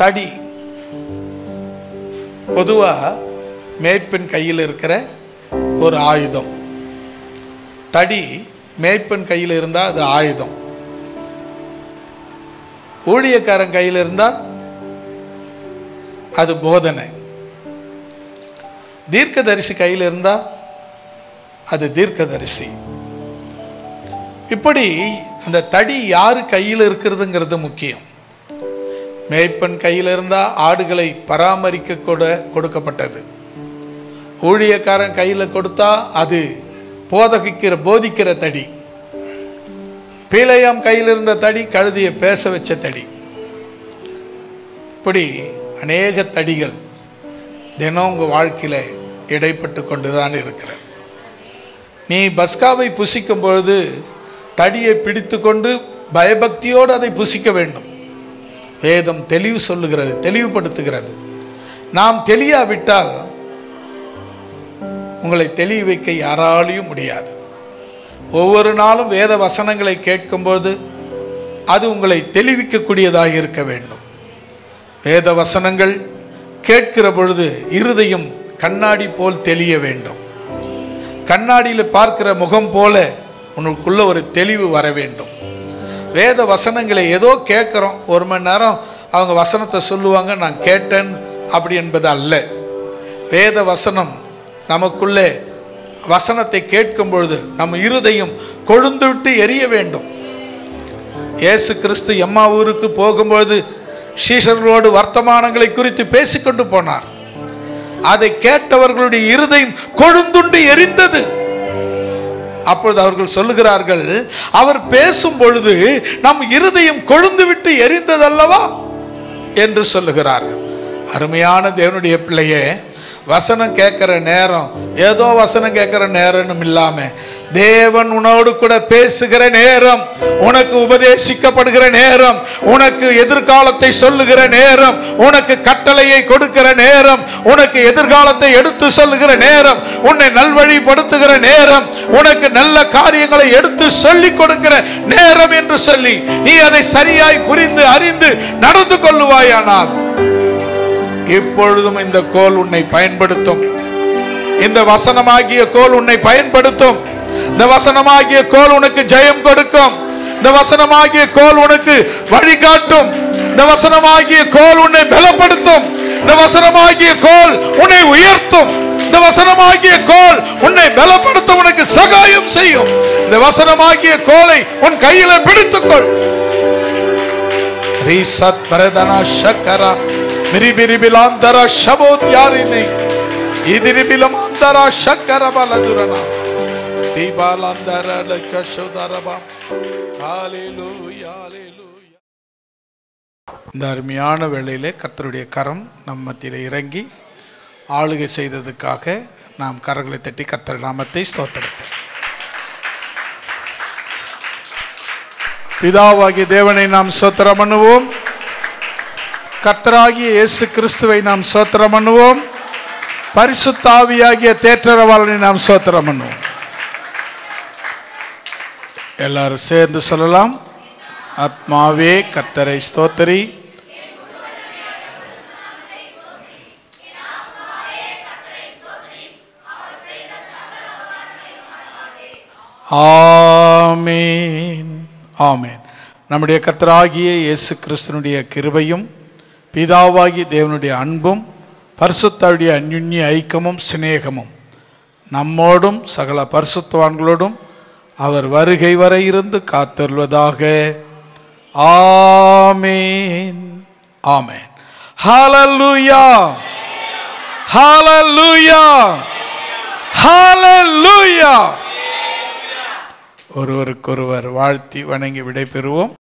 தடி பொதுவாக மேய்ப்பன் கையில் இருக்கிற ஒரு ஆயுதம். தடி மேய்ப்பன் கையில் இருந்தால் அது ஆயுதம், ஊழியக்காரன் கையில் இருந்தால் அது போதனை, தீர்க்கதரிசி கையில் இருந்தால் அது தீர்க்கதரிசி. இப்படி அந்த தடி யார் கையில் இருக்கிறதுங்கிறது முக்கியம். மேய்ப்பன் கையில் இருந்தால் ஆடுகளை பராமரிக்க கூட கொடுக்கப்பட்டது. ஊழியக்காரன் கையில் கொடுத்தா அது போதிக்கிற தடி. பீலையாம் கையில் இருந்த தடி கழுதியை பேச வச்ச தடி. இப்படி அநேக தடிகள் தினம் உங்கள் வாழ்க்கையில் இடைப்பட்டு கொண்டு தான் இருக்கிற. நீ பஸ்காவை புசிக்கும் பொழுது தடியை பிடித்து கொண்டு பயபக்தியோடு அதை புசிக்க வேண்டும். வேதம் தெளிவுபடுத்துகிறது. நாம் தெளியாவிட்டால் உங்களை தெளிவு வைக்க யாராலையும் முடியாது. ஒவ்வொரு நாளும் வேத வசனங்களை கேட்கும்போது அது உங்களை தெளிவிக்கக்கூடியதாக இருக்க வேண்டும். வேத வசனங்கள் கேட்கிற பொழுது இருதயம் கண்ணாடி போல் தெளிய வேண்டும். கண்ணாடியில் பார்க்கிற முகம் போல உனக்குள்ள ஒரு தெளிவு வர வேண்டும். வேத வசனங்களை ஏதோ கேட்குறோம், 1 மணி நேரம் அவங்க வசனத்தை சொல்லுவாங்க, நான் கேட்டேன் அப்படி என்பது அல்ல. வேத வசனம் நமக்குள்ளே வசனத்தை கேட்கும் பொழுது நம் இருதயம் கொழுந்து விட்டு எரிய வேண்டும். இயேசு கிறிஸ்து எம்மா ஊருக்கு போகும்பொழுது சீஷர்களோடு வர்த்தமானங்களை குறித்து பேசிக்கொண்டு போனார். அதை கேட்டவர்களுடைய இருதயம் கொழுந்துண்டு எரிந்தது. அப்பொழுது அவர்கள் சொல்லுகிறார்கள், அவர் பேசும் பொழுது நம் இருதயம் கொழுந்து விட்டு எரிந்ததல்லவா என்று சொல்லுகிறார்கள். அருமையான தேவனுடைய பிள்ளையே, வசனம் கேட்கிற நேரம் ஏதோ வசனம் கேட்கிற நேரம் இல்லாம தேவன் உன்னோடு கூட பேசுகிற நேரம், உனக்கு உபதேசிக்கப்படுகிற நேரம், உனக்கு எதிர்காலத்தை சொல்லுகிற நேரம், உனக்கு கட்டளையை கொடுக்கிற நேரம், உனக்கு எதிர்காலத்தை எடுத்து சொல்லுகிற நேரம், உன்னை நல்வழிப்படுத்துகிற நேரம், உனக்கு நல்ல காரியங்களை எடுத்து சொல்லிக் கொடுக்கிற நேரம் என்று சொல்லி நீ அதை சரியாய் புரிந்து அறிந்து நடந்து கொள்ளுவாயானால் இப்பொழுதும் இந்த கோல் உன்னை பயன்படுத்தும். இந்த வசனமாகிய கோல் உன்னை பயன்படுத்தும். இந்த வசனமாகிய கோல் உனக்கு ஜெயம் கொடுக்கும். இந்த வசனமாகிய கோல் உனக்கு வழிகாட்டும். இந்த வசனமாகிய கோல் உன்னை பலப்படுத்தும். இந்த வசனமாகிய கோல் உன்னை உயர்த்தும். இந்த வசனமாகிய கோல் உன்னை பலப்படுத்த உனக்கு சகாயம் செய்யும். இந்த வசனமாகிய கோலை உன் கையில பிடித்துக்கொள். ரீசத் பரதனா ஷக்கரா மிரிபிரிபிலாந்தரா ஷபோத்யாரினை இதிரிபிலமாந்தரா ஷக்கரபலதுரனா தீபாலாந்தரா லக்கஷோதரபா. ஹalleluya ஹalleluya. இந்த அருமையான வேளையிலே கர்த்தருடைய கரம் நம் மத்தியிலே இறங்கி ஆளுகை செய்ததுக்காக நாம் கரங்களை தட்டி கர்த்தர் நாமத்தை ஸ்தோத்திரிப்போம். பிதாவாகிய தேவனை நாம் ஸ்தோத்திரம் பண்ணுவோம். கர்த்தராகிய இயேசு கிறிஸ்துவை நாம் ஸ்தோத்திரம் பண்ணுவோம். பரிசுத்த ஆவியாகிய தேற்றரவாளனை நாம் ஸ்தோத்திரம் பண்ணுவோம். எல்லாரும் சேர்ந்து சொல்லலாம். ஆத்மாவே கர்த்தரை ஸ்தோத்திரி, ஆமென் ஆமென். நம்முடைய கர்த்தராகிய இயேசு கிறிஸ்துனுடைய கிருபையும் பிதாவாகிய தேவனுடைய அன்பும் பரிசுத்தருடைய அந்யுன்ய ஐக்கியமும் சிநேகமும் நம்மோடும் சகல பரிசுத்தவான்களோடும் அவர் வருகை வரை இருந்து காத்தருள்வதாக. ஆமென் ஆமென். ஹalleluya ஹalleluya ஹalleluya. ஒருவருக்கொருவர் வாழ்த்தி வணங்கி விடை பெறுவோம்.